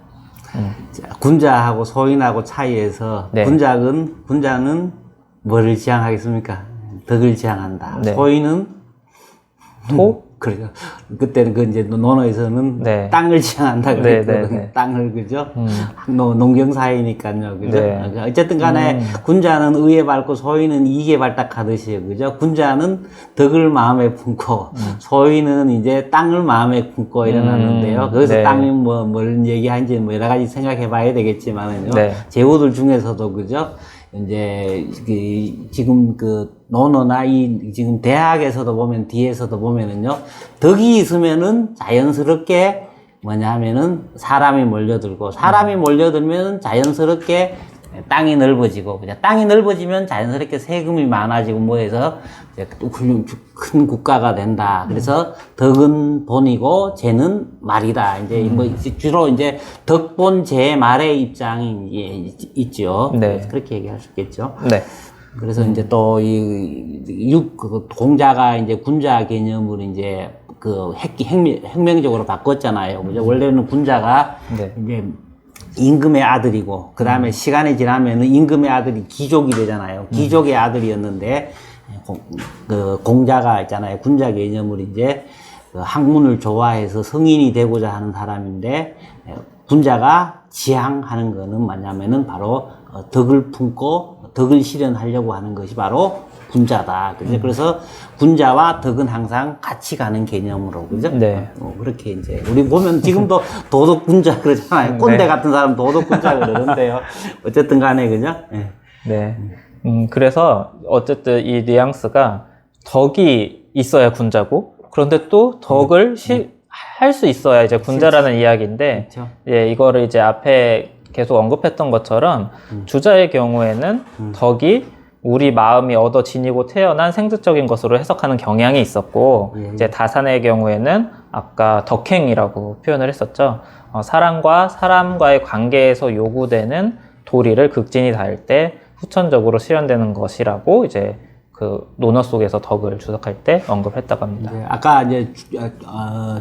자, 군자하고 소인하고 차이에서 군자는 뭐를 지향하겠습니까? 덕을 지향한다. 소인은 그래요. 그때는 그 이제 논어에서는 네. 땅을 지향한다 네, 그랬거든요. 네, 네. 땅을 그죠? 농경사회니까요, 그죠? 네. 어쨌든 간에 군자는 의에 밟고 소인은 이기에 발딱하듯이요, 그죠? 군자는 덕을 마음에 품고 소인은 이제 땅을 마음에 품고 일어났는데요. 거기서 네. 땅이 뭘 얘기하는지 뭐 여러 가지 생각해봐야 되겠지만은요. 네. 제후들 중에서도 그죠? 이제 지금 그 논어나 지금 대학에서도 보면 뒤에서도 보면은요 덕이 있으면은 자연스럽게 뭐냐면은 사람이 몰려들고 사람이 몰려들면 자연스럽게 땅이 넓어지고 그냥 땅이 넓어지면 자연스럽게 세금이 많아지고 뭐 해서 이제 큰 국가가 된다. 그래서 덕은 본이고 재는 말이다. 이제 뭐 주로 이제 덕본 재 말의 입장이 있죠. 네. 그렇게 얘기할 수 있겠죠. 네. 그래서 이제 또 그 공자가 이제 군자 개념을 이제 그 혁명적으로 바꿨잖아요. 그죠? 원래는 군자가 네. 이제 임금의 아들이고 그 다음에 시간이 지나면은 임금의 아들이 귀족이 되잖아요. 귀족의 아들이었는데 그 공자가 있잖아요. 군자 개념을 이제 그 학문을 좋아해서 성인이 되고자 하는 사람인데 군자가 지향하는 거는 뭐냐면은 바로 덕을 품고 덕을 실현하려고 하는 것이 바로 군자다. 그죠? 그래서 군자와 덕은 항상 같이 가는 개념으로, 그죠? 네. 그렇게 이제, 우리 보면 지금도 도덕군자 그러잖아요. 꼰대 네. 같은 사람 도덕군자 그러는데요. 어쨌든 간에, 그죠? 네. 네. 그래서 어쨌든 이 뉘앙스가 덕이 있어야 군자고, 그런데 또 덕을 할 수 있어야 이제 군자라는 이야기인데, 그렇죠. 예, 이거를 이제 앞에 계속 언급했던 것처럼 주자의 경우에는 덕이 우리 마음이 얻어 지니고 태어난 생득적인 것으로 해석하는 경향이 있었고, 이제 다산의 경우에는 아까 덕행이라고 표현을 했었죠. 사람과 사람과의 관계에서 요구되는 도리를 극진히 다할 때 후천적으로 실현되는 것이라고 이제 그 논어 속에서 덕을 주석할 때 언급했다고 합니다. 이제 아까 이제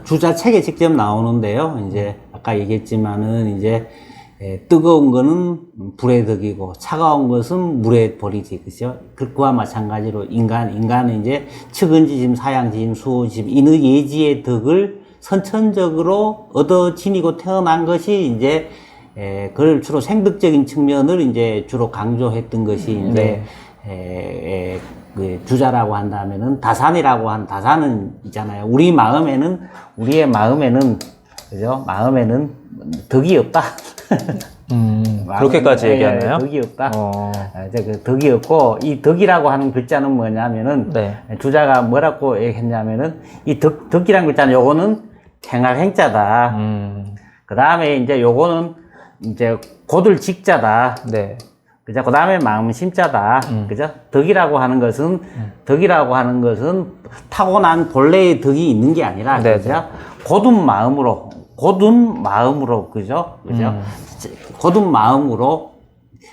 주자 책에 직접 나오는데요. 이제 아까 얘기했지만은 이제 뜨거운 거는 불의 덕이고 차가운 것은 물의 벌이지, 그죠? 그와 마찬가지로 인간은 이제 측은지심, 사양지심, 수호지심, 인의 예지의 덕을 선천적으로 얻어 지니고 태어난 것이 이제 그걸 주로 생득적인 측면을 이제 주로 강조했던 것이 이제 그 주자라고 한다면은 다산은 있잖아요. 우리의 마음에는 그죠? 마음에는 덕이 없다. 그렇게까지 얘기하나요? 덕이 없다. 이제 그 덕이 없고, 이 덕이라고 하는 글자는 뭐냐면은, 네. 주자가 뭐라고 얘기했냐면은, 이 덕이라는 글자는 요거는 행할 행자다. 그 다음에 이제 요거는 이제 곧을 직자다. 네. 그죠? 그 다음에 마음 심자다. 그죠? 덕이라고 하는 것은 타고난 본래의 덕이 있는 게 아니라, 네, 그죠? god은 마음으로, 그죠? god은 마음으로,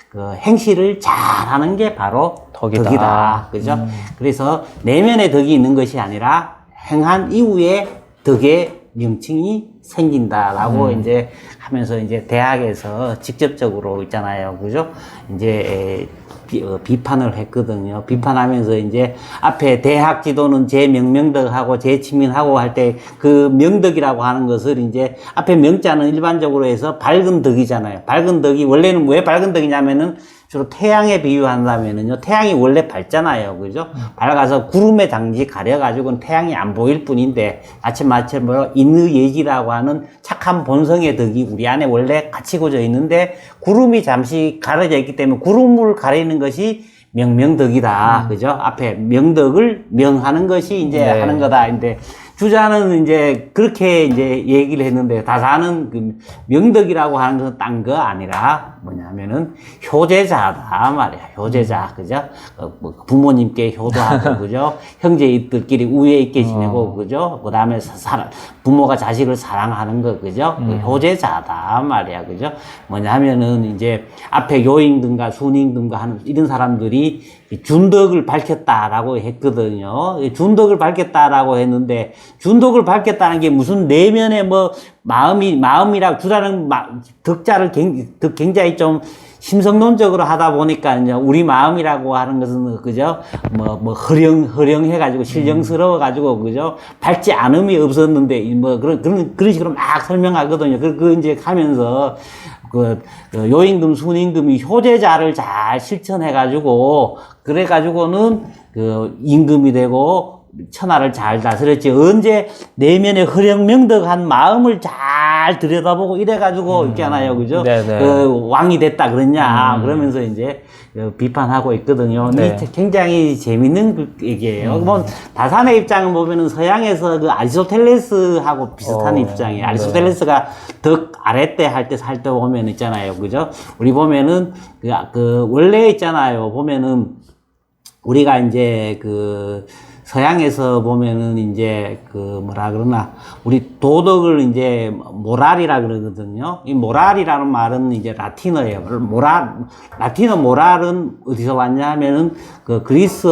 그 행실을 잘하는 게 바로 덕이다. 그죠? 그래서 내면의 덕이 있는 것이 아니라 행한 이후에 덕의 명칭이 생긴다라고 이제 하면서 이제 대학에서 직접적으로 있잖아요. 그죠? 이제 비판을 했거든요. 비판하면서 이제 앞에 대학 지도는 제 명명덕하고 제 치민하고 할 때 그 명덕이라고 하는 것을 이제 앞에 명자는 일반적으로 해서 밝은 덕이잖아요. 밝은 덕이 원래는 왜 밝은 덕이냐면은 주로 태양에 비유한다면은요, 태양이 원래 밝잖아요. 그죠? 밝아서 구름의 장지 가려가지고는 태양이 안 보일 뿐인데, 마침 뭐, 인의예지라고 하는 착한 본성의 덕이 우리 안에 원래 갇히고져 있는데, 구름이 잠시 가려져 있기 때문에 구름을 가리는 것이 명명덕이다. 그죠? 앞에 명덕을 명하는 것이 이제 네. 하는 거다. 근데, 주자는 이제 그렇게 이제 얘기를 했는데 다산은 그 명덕이라고 하는 것은 딴 거 아니라 뭐냐면은 효제자다 말이야. 효제자. 그죠? 부모님께 효도하고 그죠? 형제들끼리 우애 있게 지내고 그죠? 그다음에 부모가 자식을 사랑하는 거 그죠? 효제자다 말이야. 그죠? 뭐냐면은 이제 앞에 요임등과 순임등과 하는 이런 사람들이 준덕을 밝혔다라고 했거든요. 준덕을 밝혔다라고 했는데 준덕을 밝혔다는 게 무슨 내면의 뭐 마음이라고 주라는 덕자를 굉장히 좀 심성론적으로 하다 보니까 이제 우리 마음이라고 하는 것은 그죠? 뭐 허령해가지고 신령스러워가지고 그죠? 밝지 않음이 없었는데 뭐 그런 식으로 막 설명하거든요. 그 이제 하면서 요임금, 순임금이 효제자를 잘 실천해가지고 그래가지고는 그 임금이 되고 천하를 잘 다스렸지. 언제 내면의 허령명덕한 마음을 잘 들여다보고 이래가지고 있잖아요. 그죠? 왕이 됐다 그랬냐. 그러면서 이제 비판하고 있거든요. 근데 굉장히 재밌는 그 얘기예요. 뭐, 다산의 입장을 보면은 서양에서 그 아리스토텔레스하고 비슷한 입장이에요. 아리스토텔레스가 덕 아래 때 할 때 보면 있잖아요. 그죠? 우리 보면은 원래 있잖아요. 보면은 우리가 이제 서양에서 보면은 이제 뭐라 그러나 우리 도덕을 이제 모랄이라 그러거든요. 이 모랄이라는 말은 이제 라틴어예요. 라틴어 모랄은 어디서 왔냐 하면은 그리스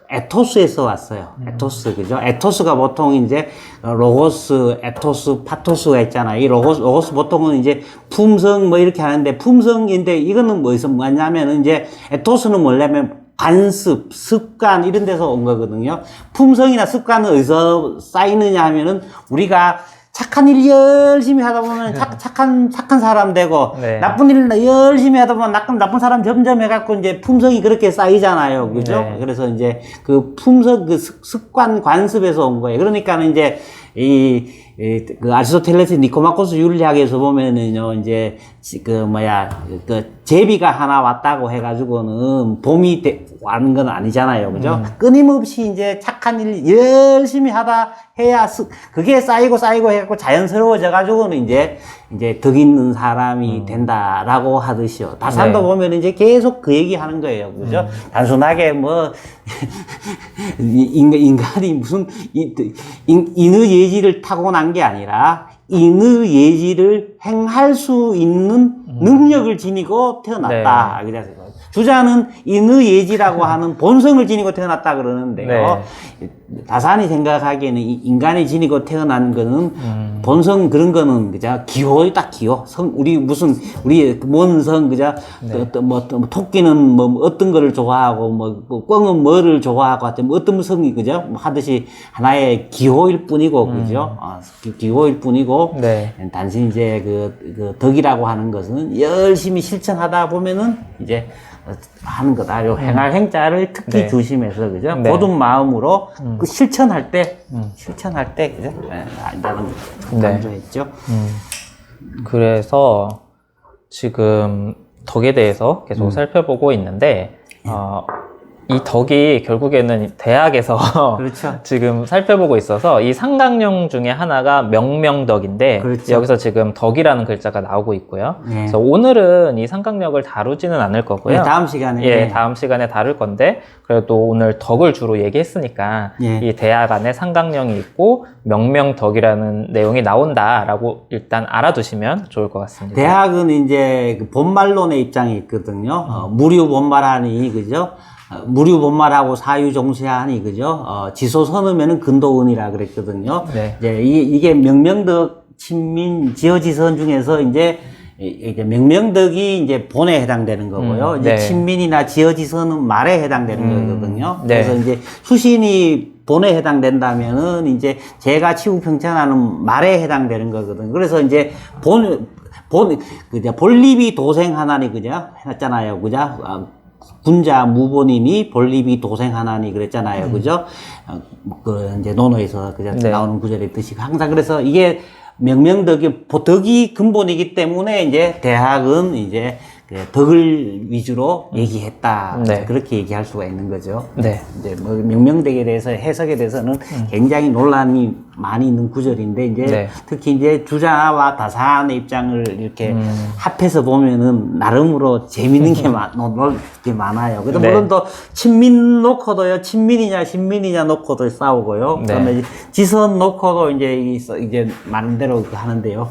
에토스에서 왔어요. 에토스, 그죠? 에토스가 보통 이제 로고스, 에토스, 파토스가 있잖아요. 이 로고스 보통은 이제 품성 뭐 이렇게 하는데 품성인데 이거는 뭐에서 뭐냐면은 이제 에토스는 뭐냐면 관습, 습관 이런 데서 온 거거든요. 품성이나 습관은 어디서 쌓이느냐 하면은 우리가 착한 일 열심히 하다 보면 착한 사람 되고 나쁜 일 열심히 하다 보면 나쁜 사람 점점 해갖고 이제 품성이 그렇게 쌓이잖아요. 그죠? 그래서 이제 그 품성, 그 습관 관습에서 온 거예요. 그러니까는 이제 그 아리스토텔레스 니코마코스 윤리학에서 보면은요, 이제, 제비가 하나 왔다고 해가지고는 봄이 와는 건 아니잖아요. 그죠? 끊임없이 이제 착한 일 열심히 하다 해야 그게 쌓이고 해갖고 자연스러워져가지고는 이제 덕 있는 사람이 된다라고 하듯이요. 다산도 보면 이제 계속 그 얘기 하는 거예요. 그죠? 단순하게 뭐, 인간이 무슨, 인의 예지를 타고난 게 아니라, 인의 예지를 행할 수 있는 능력을 지니고 태어났다. 그래서 주자는 인의 예지라고 하는 본성을 지니고 태어났다 그러는데요. 다산이 생각하기에는 인간이 지니고 태어난 거는 본성 그런 거는 그죠? 기호다 기호. 우리 원성 그죠? 토끼는 뭐 어떤 거를 좋아하고 꿩은 뭐를 좋아하고 하여튼 어떤 성이 그죠? 하듯이 하나의 기호일 뿐이고 그죠? 기호일 뿐이고 단순히 이제 그 덕이라고 하는 것은 열심히 실천하다 보면은 이제 하는 거다. 요 행할 행자를 특히 조심해서 그죠? 모든 마음으로 실천할 때 그죠? 이제는 강조했죠. 그래서 지금 덕에 대해서 계속 살펴보고 있는데 이 덕이 결국에는 대학에서 그렇죠. 지금 살펴보고 있어서 이 삼강령 중에 하나가 명명덕인데 그렇죠. 여기서 지금 덕이라는 글자가 나오고 있고요. 그래서 오늘은 이 삼강령을 다루지는 않을 거고요. 다음 시간에 다음 시간에 다룰 건데 그래도 오늘 덕을 주로 얘기했으니까 이 대학 안에 삼강령이 있고 명명덕이라는 내용이 나온다라고 일단 알아두시면 좋을 것 같습니다. 대학은 이제 그 본말론의 입장이 있거든요. 무류 본말하니 그죠? 무류 본말하고 사유 종시하니 그죠? 지소 선으면은 근도은이라 그랬거든요. 이제 이게 명명덕 친민 지어지선 중에서 이제 명명덕이 이제 본에 해당되는 거고요. 이제 친민이나 지어지선은 말에 해당되는 거거든요. 그래서 이제 수신이 본에 해당된다면은 이제 제가 치우평천하는 말에 해당되는 거거든요. 그래서 이제 본립이 도생하나니 그죠? 해놨잖아요. 그죠? 군자 무본이니 본립이 도생하나니 그랬잖아요. 그죠? 이제 논어에서 그죠? 나오는 구절의 뜻이 항상 그래서 이게 덕이 근본이기 때문에 이제 대학은 이제 덕을 위주로 얘기했다. 그렇게 얘기할 수가 있는 거죠. 이제 뭐 명명덕에 대해서 해석에 대해서는 굉장히 논란이 많이 있는 구절인데 이제 특히 이제 주자와 다산의 입장을 이렇게 합해서 보면은 나름으로 재밌는 게 많아요. 그래도 물론 또 친민 놓고도요, 친민이냐 신민이냐 놓고도 싸우고요. 그다음에 지선 놓고도 이제 많은 대로 하는데요.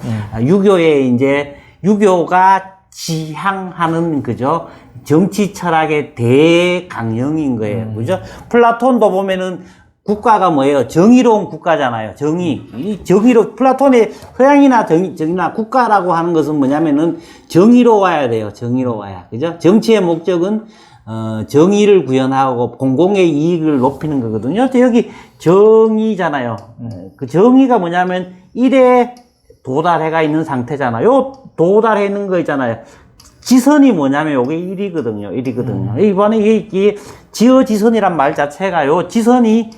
유교가 지향하는 그죠? 정치 철학의 대강령인 거예요. 그죠? 플라톤도 보면은 국가가 뭐예요? 정의로운 국가잖아요. 이 플라톤의 서양이나 정의나 국가라고 하는 것은 뭐냐면은 정의로워야 돼요. 정의로워야. 그죠? 정치의 목적은, 정의를 구현하고 공공의 이익을 높이는 거거든요. 여기 정의잖아요. 그 정의가 뭐냐면 1에 도달해가 있는 상태잖아요. 도달해 있는 거 있잖아요. 지선이 뭐냐면 요게 1이거든요. 이번에 이 지어지선이란 말 자체가요. 지선이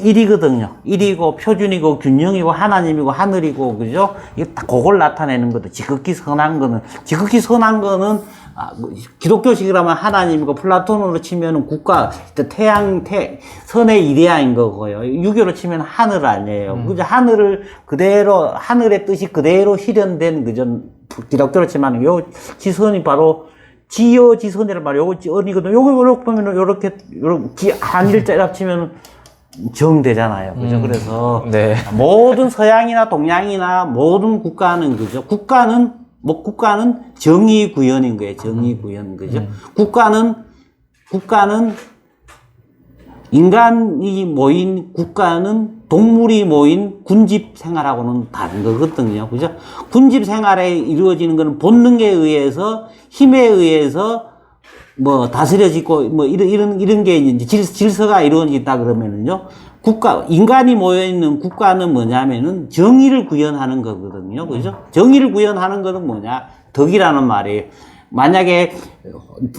1이거든요. 1이고 표준이고 균형이고 하나님이고 하늘이고 그죠? 이게 다 그걸 나타내는 거죠. 지극히 선한 거는 기독교식이라면 하나님이고 플라톤으로 치면은 국가 선의 이데아인 거고요. 유교로 치면 하늘 아니에요. 그죠? 하늘을 그대로 하늘의 뜻이 그대로 실현된 그죠? 기독교로 치면 요 지선이 바로 지어지선이란 말이에요. 요거 지언이거든요. 요거 보면은 요렇게 한일자라 치면 정되잖아요. 그죠? 그래서 네. 모든 서양이나 동양이나 모든 국가는 그죠? 국가는 정의 구현인 거예요. 정의 구현. 그죠? 국가는 인간이 모인 국가는 동물이 모인 군집 생활하고는 다른 거거든요. 그죠? 군집 생활에 이루어지는 것은 본능에 의해서, 힘에 의해서, 다스려지고, 이런 게 이제 질서가 이루어진다 그러면은요. 인간이 모여있는 국가는 뭐냐면은 정의를 구현하는 거거든요. 그죠? 정의를 구현하는 거는 뭐냐? 덕이라는 말이에요. 만약에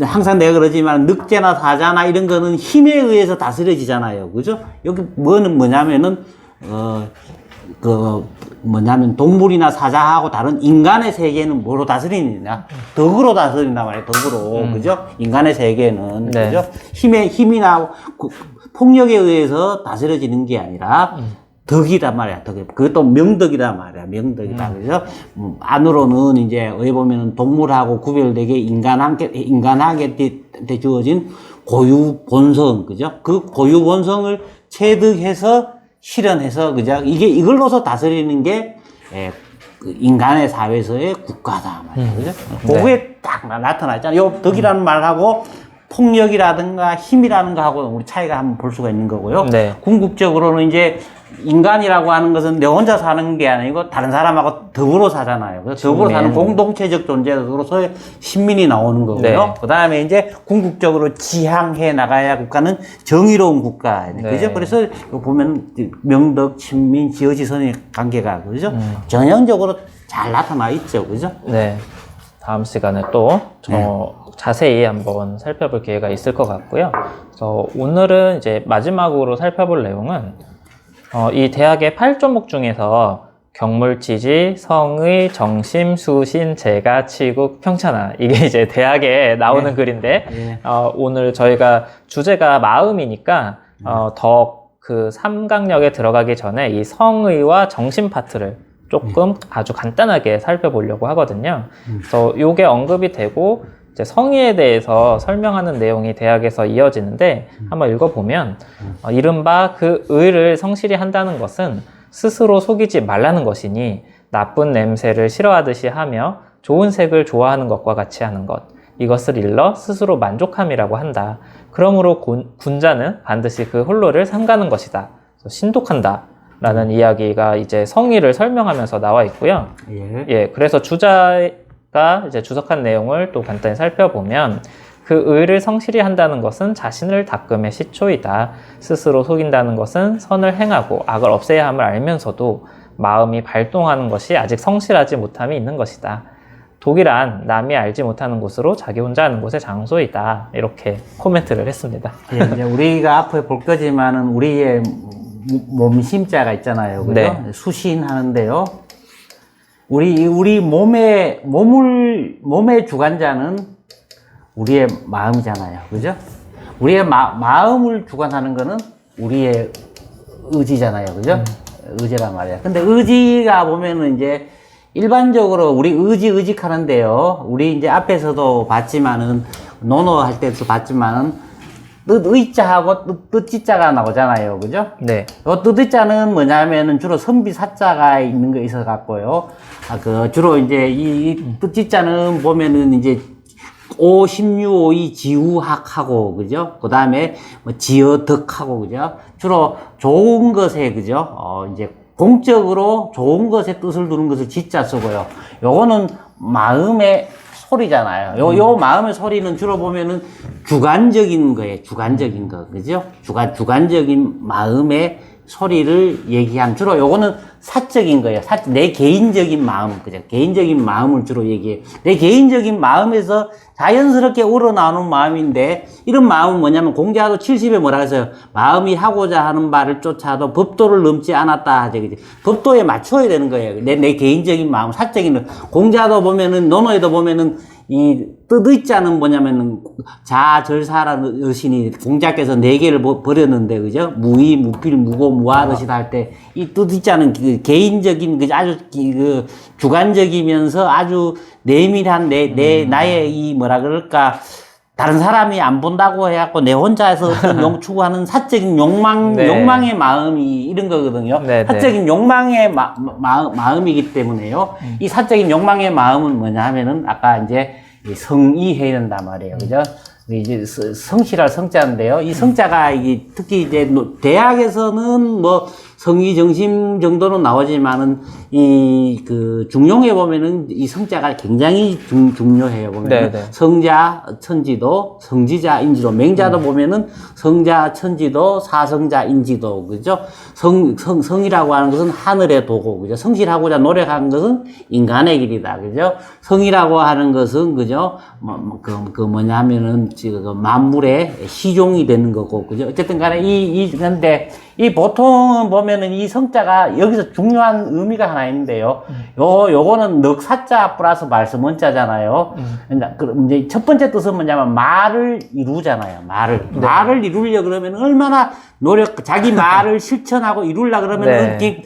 항상 내가 그러지만 늑대나 사자나 이런 거는 힘에 의해서 다스려지잖아요. 그죠? 여기 뭐냐면은 동물이나 사자하고 다른 인간의 세계는 뭐로 다스리느냐? 덕으로 다스린단 말이에요. 덕으로. 그죠? 인간의 세계는. 네. 그죠? 힘이나 폭력에 의해서 다스려지는 게 아니라 덕이란 말이야. 그것도 명덕이란 말이야. 명덕이다. 그죠? 안으로는 이제, 어디 보면은 동물하고 구별되게 인간하게 주어진 고유 본성. 그죠? 그 고유 본성을 체득해서 실현해서, 그죠? 이걸로서 다스리는 게, 그 인간의 사회에서의 국가다. 말이야. 그죠? 그게 딱 나타나잖아. 요 덕이라는 말하고, 폭력이라든가 힘이라는가 하고 우리 차이가 한번 볼 수가 있는 거고요. 네. 궁극적으로는 이제 인간이라고 하는 것은 내 혼자 사는 게 아니고 다른 사람하고 더불어 사잖아요. 그래서 더불어 사는 공동체적 존재로서의 신민이 나오는 거고요. 네. 그 다음에 이제 궁극적으로 지향해 나가야 국가는 정의로운 국가. 네. 그죠? 그래서 보면 명덕, 친민, 지어지선의 관계가 그죠? 전형적으로 잘 나타나 있죠. 그죠? 네. 다음 시간에 또 자세히 한번 살펴볼 기회가 있을 것 같고요. 그래서 오늘은 이제 마지막으로 살펴볼 내용은 이 대학의 8조목 중에서 경물지지, 성의, 정심, 수신, 재가, 치국, 평천하 이게 이제 대학에 나오는 글인데 오늘 저희가 주제가 마음이니까 더 그 삼강역에 들어가기 전에 이 성의와 정심 파트를 조금 아주 간단하게 살펴보려고 하거든요. 그래서 요게 언급이 되고 이제 성의에 대해서 설명하는 내용이 대학에서 이어지는데 한번 읽어보면 이른바 그 의를 성실히 한다는 것은 스스로 속이지 말라는 것이니 나쁜 냄새를 싫어하듯이 하며 좋은 색을 좋아하는 것과 같이 하는 것 이것을 일러 스스로 만족함이라고 한다. 그러므로 군자는 반드시 그 홀로를 삼가는 것이다. 신독한다. 라는 이야기가 이제 성의를 설명하면서 나와 있고요. 그래서 주자가 이제 주석한 내용을 또 간단히 살펴보면 그 의를 성실히 한다는 것은 자신을 닦음의 시초이다. 스스로 속인다는 것은 선을 행하고 악을 없애야 함을 알면서도 마음이 발동하는 것이 아직 성실하지 못함이 있는 것이다. 독이란 남이 알지 못하는 곳으로 자기 혼자 하는 곳의 장소이다. 이렇게 코멘트를 했습니다. 이제 우리가 앞에 볼 거지만은 우리의 몸심자가 있잖아요. 그죠? 네. 수신하는데요. 우리 몸의 주관자는 우리의 마음이잖아요. 그죠? 우리의 마음을 주관하는 거는 우리의 의지잖아요. 그죠? 의지란 말이야. 근데 의지가 보면은 이제 일반적으로 우리 의직하는데요. 우리 이제 앞에서도 봤지만은, 논어할 때도 봤지만은, 의자하고 뜻지자가 나오잖아요. 그죠? 네. 요 뜻지자는 뭐냐면은 주로 선비사자가 있는 거 있어 갖고요. 주로 이제 이 뜻지자는 보면은 이제 오십류오이 지우학하고, 그죠? 그 다음에 뭐 지어덕하고, 그죠? 주로 좋은 것에, 그죠? 이제 공적으로 좋은 것에 뜻을 두는 것을 지자 쓰고요. 요거는 마음의 소리잖아요. 요 마음의 소리는 주로 보면은 주관적인 거예요. 주관적인 거. 그죠? 주관적인 마음의 소리를 얘기한, 주로 요거는 사적인 거예요. 내 개인적인 마음, 그죠? 개인적인 마음을 주로 얘기해요. 내 개인적인 마음에서 자연스럽게 우러나오는 마음인데, 이런 마음은 뭐냐면, 공자도 70에 뭐라 그랬어요? 마음이 하고자 하는 바를 쫓아도 법도를 넘지 않았다 하죠. 그죠? 법도에 맞춰야 되는 거예요. 내 개인적인 마음, 사적인 거. 공자도 보면은, 논어에도 보면은, 이 뜻의자는 뭐냐면은 자절사라는 의신이 공자께서 4개를 버렸는데, 그죠? 무의, 무필, 무고, 무하듯이다 할 때 이 뜻의자는 그 개인적인 그 아주 그 주관적이면서 아주 내밀한 나의 이 뭐라 그럴까, 다른 사람이 안 본다고 해갖고 내 혼자서 어떤 추구하는 사적인 네. 욕망의 마음이 이런 거거든요. 네, 네. 사적인 욕망의 마음이기 때문에요. 이 사적인 욕망의 마음은 뭐냐 하면은 아까 이제 성의해야 된단 말이에요. 그죠? 이제 성실할 성자인데요. 이 성자가 이게 특히 이제 대학에서는 뭐 성의 정심 정도는 나오지만은 이 그 중용에 보면은 이 성자가 굉장히 중요해요. 보면 네, 네. 성자 천지도, 성지자 인지도, 맹자도 보면은 성자 천지도, 사성자 인지도, 그죠? 성이라고 하는 것은 하늘의 도고, 그죠? 성실하고자 노력하는 것은 인간의 길이다, 그죠? 성이라고 하는 것은, 그죠? 그 뭐냐 하면은 지금 만물의 시종이 되는 거고, 그죠? 어쨌든 간에 근데 이 보통은 보면은 이 성자가 여기서 중요한 의미가 하나 있는데요. 요거는 넉사자 플러스 말씀 원자잖아요. 그럼 이제 첫 번째 뜻은 뭐냐면 말을 이루잖아요. 말을 이루려 그러면 얼마나 자기 말을 실천하고 이루려 그러면 네.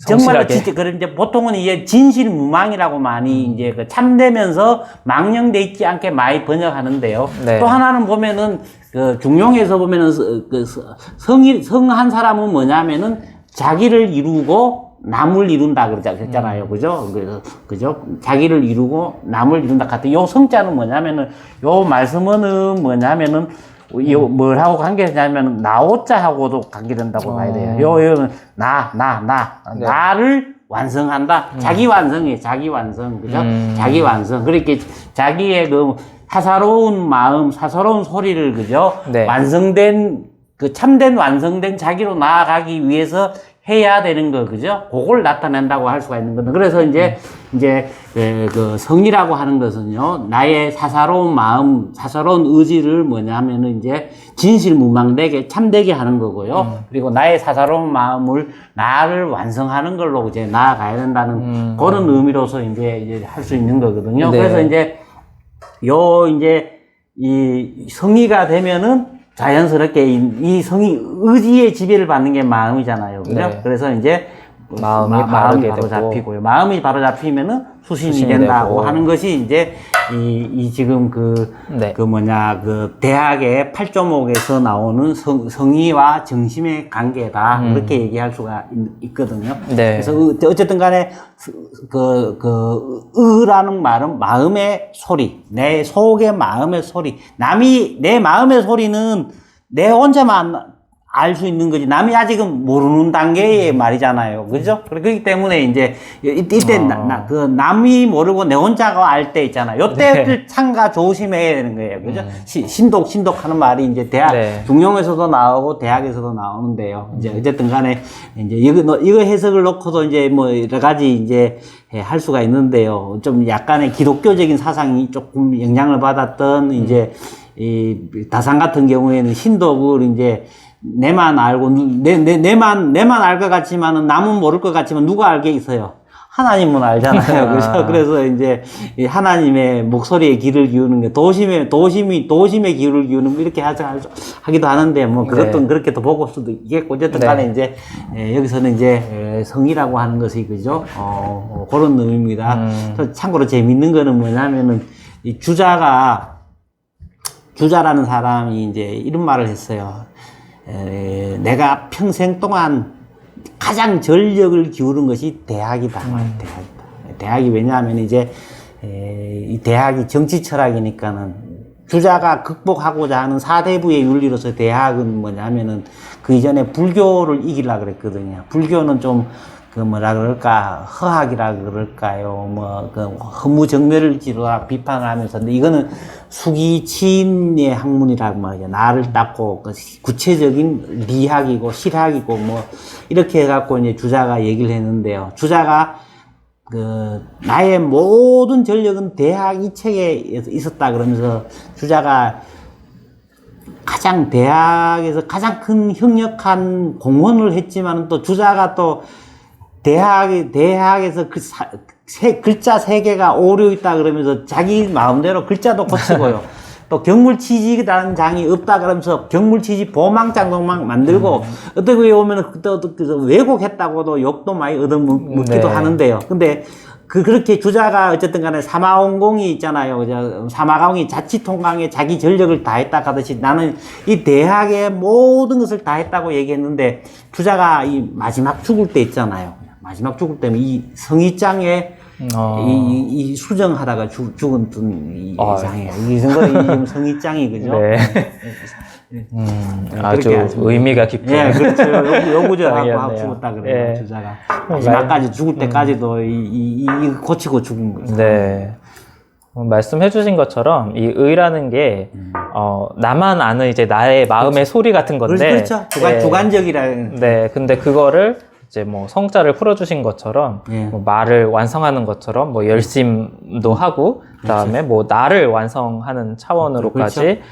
정말로 진짜 그런데 보통은 이게 진실무망이라고 많이 이제 그 참되면서 망령돼 있지 않게 많이 번역하는데요. 네. 또 하나는 보면은 그 중용에서 보면은 성한 사람은 뭐냐면은 자기를 이루고 남을 이룬다 그랬잖아요. 그죠? 그죠? 자기를 이루고 남을 이룬다 같은 요 성자는 뭐냐면은 요 말씀은 뭐냐면은 뭐하고 관계되냐면 나오자하고도 관계된다고 봐야 돼요. 요는 네. 나를 완성한다. 자기 완성이에요. 자기 완성. 그죠? 자기 완성. 그렇게 자기의 그 사사로운 마음, 사사로운 소리를, 그죠? 네. 완성된 그 참된 완성된 자기로 나아가기 위해서 해야 되는 거, 그죠? 그걸 나타낸다고 할 수가 있는 거다. 그래서 이제 그 성이라고 하는 것은요, 나의 사사로운 마음, 사사로운 의지를 뭐냐면은 이제 진실무망되게 참되게 하는 거고요. 그리고 나의 사사로운 마음을 나를 완성하는 걸로 이제 나아가야 된다는 그런 의미로서 이제 할 수 있는 거거든요. 네. 그래서 이제 이 성의가 되면은 자연스럽게 이 성이 의지의 지배를 받는 게 마음이잖아요. 그죠? 네. 그래서 이제 마음이 바르게 바로 되고. 잡히고요. 마음이 바로 잡히면은 수신이 수신이 된다고 되고. 하는 것이 이제 이 지금 네. 그 대학의 8조목에서 나오는 성의와 정심의 관계다. 그렇게 얘기할 수가 있거든요. 네. 그래서 어쨌든 간에 의라는 말은 마음의 소리, 내 속의 마음의 소리. 내 마음의 소리는 내 혼자만 알 수 있는 거지. 남이 아직은 모르는 단계의 말이잖아요. 그죠? 그렇기 때문에 이제 이때 남이 모르고 내 혼자가 알 때 있잖아요. 요때를 참가 조심해야 되는 거예요. 그죠? 신독하는 말이 이제 네. 중용에서도 나오고 대학에서도 나오는데요. 이제 어쨌든 간에 이제 이거 해석을 놓고도 이제 뭐 여러 가지 이제 할 수가 있는데요. 좀 약간의 기독교적인 사상이 조금 영향을 받았던 이제 이 다산 같은 경우에는 신독을 이제 내만 알고 내만 알 것 같지만은 남은 모를 것 같지만 누가 알게 있어요? 하나님은 알잖아요. 그래서 그래서 이제 이 하나님의 목소리에 귀를 기우는 게 도심의 귀를 기우는 거 이렇게 하기도 하는데 뭐 그것도 네. 그렇게 또 보고 수도 있겠고 어쨌든 네. 간에 이제 여기서는 이제 성이라고 하는 것이 그죠? 그런 의미입니다. 참고로 재밌는 거는 뭐냐면은 이 주자라는 사람이 이제 이런 말을 했어요. 내가 평생 동안 가장 전력을 기울인 것이 대학이다. 대학이 왜냐하면 이제 이 대학이 정치 철학이니까는 주자가 극복하고자 하는 사대부의 윤리로서 대학은 뭐냐면은 그 이전에 불교를 이기려고 그랬거든요. 불교는 좀 그 뭐라 그럴까 허학이라 그럴까요? 뭐 그 허무정멸을 지루라 비판을 하면서 근데 이거는 수기치인의 학문이라고 말이죠. 나를 닦고 그 구체적인 리학이고 실학이고 뭐 이렇게 해갖고 이제 주자가 얘기를 했는데요. 주자가 그 나의 모든 전력은 대학 이 책에 있었다 그러면서 주자가 가장 대학에서 가장 큰 협력한 공헌을 했지만 또 주자가 또 대학에서 글자 3개가 오류 있다 그러면서 자기 마음대로 글자도 고치고요. 또 경물치지라는 장이 없다 그러면서 경물치지 보망장도 막 만들고 어떻게 보면은 또 왜곡했다고도 욕도 많이 얻어먹기도 네. 하는데요. 근데 그렇게 주자가 어쨌든 간에 사마원공이 있잖아요. 그죠? 사마공이 자치통강에 자기 전력을 다했다 하듯이 나는 이 대학의 모든 것을 다했다고 얘기했는데 주자가 이 마지막 죽을 때 있잖아요. 마지막 죽을 때면 이 성의장에 이 수정하다가 죽은 이 장이에요. 이 정도 성의장이 그죠? 네. 아주 의미가 깊은. 예, 그렇죠. 요구절하고 하고 장이었네요. 죽었다 그래요, 예. 주자가. 마지막까지 죽을 때까지도 이 고치고 죽은 거죠. 네. 말씀해 주신 것처럼 이 의라는 게 나만 아는 이제 나의 마음의 소리 같은 건데 그렇죠. 주관적이라는. 네. 근데 그거를 이제 뭐 성자를 풀어주신 것처럼 예. 뭐 말을 완성하는 것처럼 뭐 열심도 하고 그다음에 뭐 나를 완성하는 차원으로까지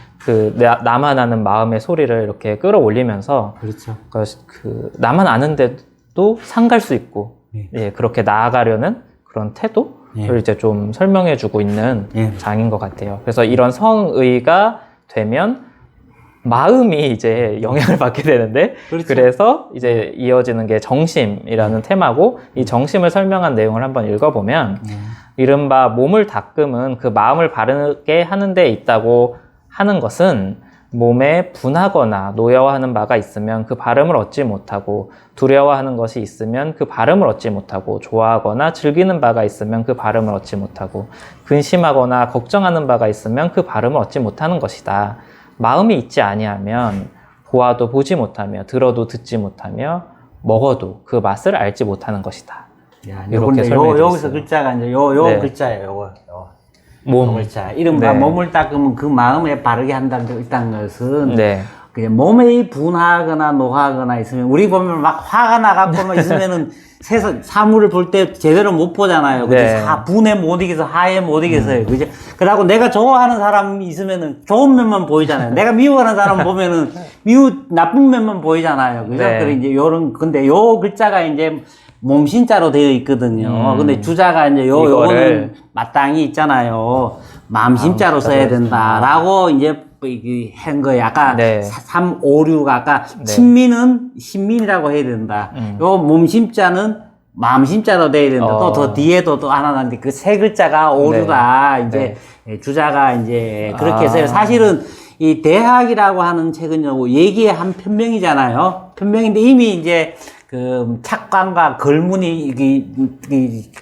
나만 아는 마음의 소리를 이렇게 끌어올리면서 그렇죠. 그 나만 아는데도 상갈 수 있고 예. 예, 그렇게 나아가려는 그런 태도를 예. 이제 좀 설명해주고 있는 예. 장인 것 같아요. 그래서 이런 성의가 되면 마음이 이제 영향을 받게 되는데 그렇죠. 그래서 이제 이어지는 게 정심이라는 테마고 이 정심을 설명한 내용을 한번 읽어보면 이른바 몸을 닦음은 그 마음을 바르게 하는 데 있다고 하는 것은 몸에 분하거나 노여워하는 바가 있으면 그 발음을 얻지 못하고 두려워하는 것이 있으면 그 발음을 얻지 못하고 좋아하거나 즐기는 바가 있으면 그 발음을 얻지 못하고 근심하거나 걱정하는 바가 있으면 그 발음을 얻지 못하는 것이다. 마음이 있지 아니하면 보아도 보지 못하며 들어도 듣지 못하며 먹어도 그 맛을 알지 못하는 것것이다. 야, 이렇게 설명해 여기서 주셨어요. 글자가 이제 네. 글자예요. 요거. 몸. 글자. 이른바 네. 몸을 닦으면 그 마음에 바르게 한다는 것은 네. 그냥 몸에 분하거나 노하거나 있으면 우리 보면 막 화가 나갖고 막 있으면은 사물을 볼 때 제대로 못 보잖아요. 그죠? 네. 분에 못 이겨서 하에 못 이겨서요. 그죠? 그러고 내가 좋아하는 사람이 있으면은 좋은 면만 보이잖아요. 내가 미워하는 사람 보면은 나쁜 면만 보이잖아요. 그죠? 네. 그래 이제 근데 요 글자가 이제 몸신자로 되어 있거든요. 근데 주자가 이제 요거는 마땅히 있잖아요. 마음신자로 써야 된다라고 이제 한 거예요. 아까 네. 3, 5, 6 아까 네. 친민은 신민이라고 해야 된다. 요 몸심자는 마음심자로 돼야 된다. 또 더 뒤에도 또 하나 나는데 그 세 글자가 오류다. 이제 주자가 이제 그렇게 해서 사실은 이 대학이라고 하는 책은요 얘기의 한 편명이잖아요. 편명인데 이미 이제 그 착관과 걸문이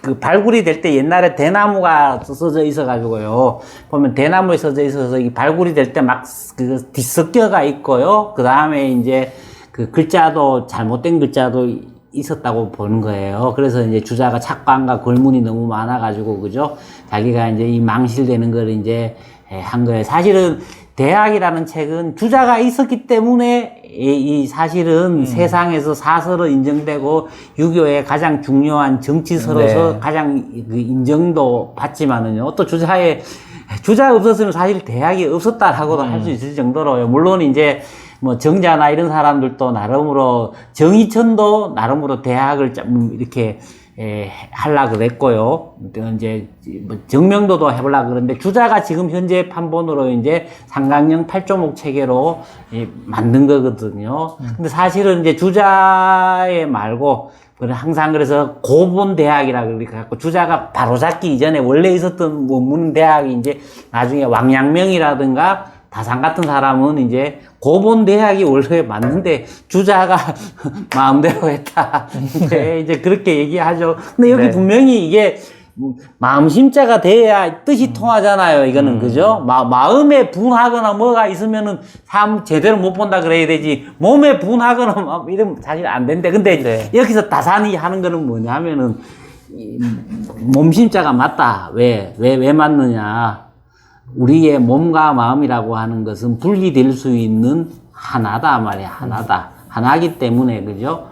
그 발굴이 될 때 옛날에 대나무가 써져 있어가지고요. 보면 대나무에 써져 있어서 이 발굴이 될 때 막 그 뒤섞여가 있고요. 그 다음에 이제 그 글자도 잘못된 글자도 있었다고 보는 거예요. 그래서 이제 주자가 착관과 걸문이 너무 많아가지고 그죠? 자기가 이제 이 망실되는 걸 이제 한 거예요. 사실은 대학이라는 책은 주자가 있었기 때문에 이 사실은 세상에서 사서로 인정되고 유교의 가장 중요한 정치서로서 가장 그 인정도 받지만은요. 또 주자가 없었으면 사실 대학이 없었다라고도 할 수 있을 정도로요. 물론 이제 뭐 정자나 이런 사람들도 나름으로 정의천도 나름으로 대학을 좀 이렇게 하려고 그랬고요. 이제 뭐 정명도도 해보려고 그러는데 주자가 지금 현재 판본으로 이제 상강령 8조목 체계로 만든 거거든요. 근데 사실은 이제 주자에 말고 항상 그래서 고본대학이라고 그렇게 갖고 주자가 바로잡기 이전에 원래 있었던 원문대학이 이제 나중에 왕양명이라든가 다산 같은 사람은 이제 고본대학이 원래 맞는데 주자가 마음대로 했다. 이제 그렇게 얘기하죠. 근데 여기 분명히 이게 마음 심자가 돼야 뜻이 통하잖아요. 이거는 그죠? 마음에 분하거나 뭐가 있으면은 참 제대로 못 본다 그래야 되지. 몸에 분하거나 이러면 사실 안 된대. 근데 네. 여기서 다산이 하는 거는 뭐냐면은 이 몸심자가 맞다. 왜 맞느냐? 우리의 몸과 마음이라고 하는 것은 분리될 수 있는 하나다 말이야. 하나기 때문에 그죠?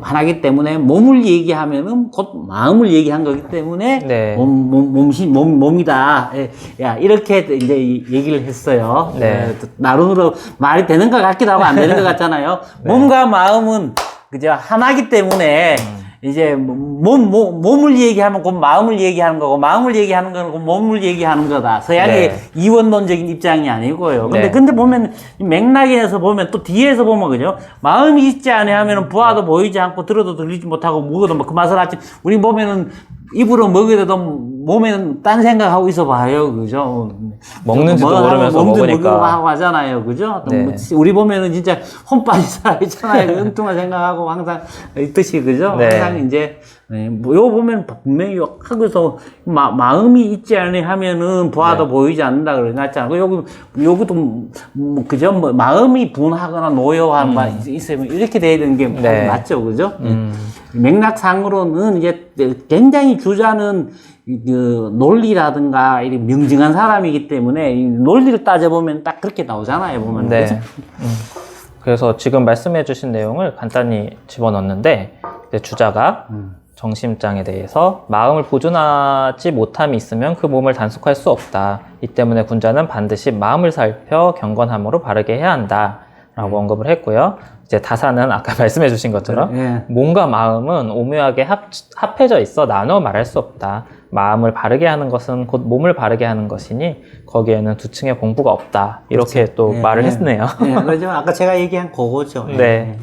하나기 때문에 몸을 얘기하면은 곧 마음을 얘기한 거기 때문에 네. 몸이다. 야, 이렇게 이제 얘기를 했어요. 네. 나름으로 말이 되는 것 같기도 하고 안 되는 것 같잖아요. 네. 몸과 마음은 그죠? 하나기 때문에 이제 몸을 얘기하면 곧 마음을 얘기하는 거고 마음을 얘기하는 거는 곧 몸을 얘기하는 거다. 서양의 네. 이원론적인 입장이 아니고요. 네. 근데 보면 맥락에서 보면 또 뒤에서 보면 그죠? 마음이 있지 않아 하면은 보아도 보이지 않고 들어도 들리지 못하고 먹어도 뭐 그 맛을 알지. 우리 보면은 입으로 먹어도 몸에는 딴 생각하고 있어 봐요. 그죠? 먹는지도 모르면서 먹으니까. 하고 하잖아요. 그죠? 네. 우리 보면은 진짜 혼 빠진 사람 있잖아요. 엉뚱한 생각하고 항상 있듯이. 그죠? 네. 항상 이제, 요 보면 분명히 하고서 마음이 있지 않으 하면은 보아도 네. 보이지 않는다 그러잖아요. 여기도, 그죠? 마음이 분하거나 노여한 바 있으면 이렇게 돼야 되는 게 네. 맞죠. 그죠? 맥락상으로는 이제 굉장히 주자는 그 논리라든가 이 명징한 사람이기 때문에 이 논리를 따져보면 딱 그렇게 나오잖아요. 보면. 네. 그죠? 그래서 지금 말씀해 주신 내용을 간단히 집어넣는데, 이제 주자가 정심장에 대해서 마음을 보존하지 못함이 있으면 그 몸을 단속할 수 없다. 이 때문에 군자는 반드시 마음을 살펴 경건함으로 바르게 해야 한다. 라고 언급을 했고요. 이제 다사는 아까 말씀해 주신 것처럼 예. 몸과 마음은 오묘하게 합해져 있어 나눠 말할 수 없다. 마음을 바르게 하는 것은 곧 몸을 바르게 하는 것이니 거기에는 두 층의 공부가 없다. 이렇게 또 예, 말을 예. 했네요. 예, 그렇죠. 아까 제가 얘기한 그거죠. 예. 네.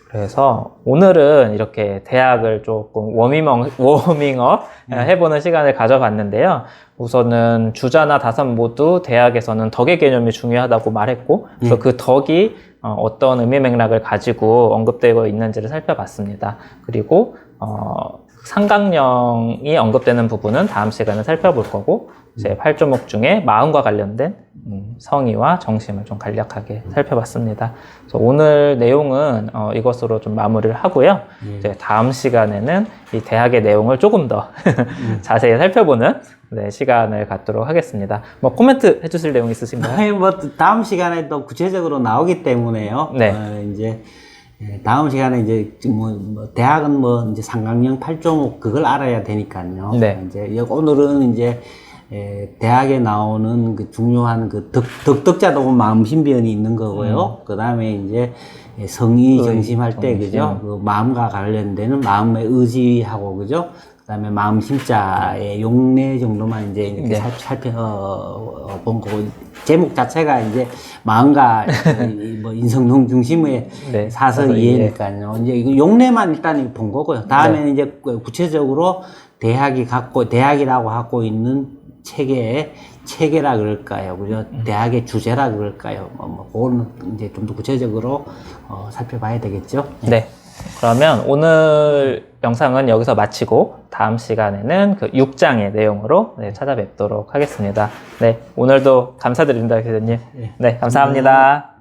그래서 오늘은 이렇게 대학을 조금 워밍업 해보는 시간을 가져봤는데요. 우선은 주자나 다산 모두 대학에서는 덕의 개념이 중요하다고 말했고, 그래서 그 덕이 어떤 의미 맥락을 가지고 언급되고 있는지를 살펴봤습니다. 그리고 상강령이 언급되는 부분은 다음 시간에 살펴볼 거고, 이제 8조목 중에 마음과 관련된 성의와 정심을 좀 간략하게 살펴봤습니다. 그래서 오늘 내용은 이것으로 좀 마무리를 하고요. 이제 다음 시간에는 이 대학의 내용을 조금 더 자세히 살펴보는 시간을 갖도록 하겠습니다. 뭐 코멘트 해주실 내용 있으신가요? 아니, 뭐 다음 시간에 또 구체적으로 나오기 때문에요. 네. 이제 다음 시간에 이제 대학은 뭐 이제 상강령 8조목 그걸 알아야 되니까요. 네. 이제 오늘은 이제 대학에 나오는 그 중요한 그 덕덕자도 마음신변이 있는 거고요. 그 다음에 이제 성의 정심할 때, 그죠? 그 마음과 관련되는 마음의 의지하고, 그죠? 그 다음에 마음 심자의 용례 정도만 이제 이렇게 네. 살펴본 거고, 제목 자체가 이제 마음과 뭐 인성동 중심의 네, 사설 이해니까요. 이제 이거 용례만 일단 본 거고요. 다음에는 네. 이제 구체적으로 대학이라고 갖고 있는 체계라 그럴까요? 그죠? 대학의 주제라 그럴까요? 그거는 이제 좀 더 구체적으로 살펴봐야 되겠죠? 네. 그러면 오늘 영상은 여기서 마치고 다음 시간에는 그 6장의 내용으로 찾아뵙도록 하겠습니다. 네. 오늘도 감사드립니다, 교수님. 네. 감사합니다.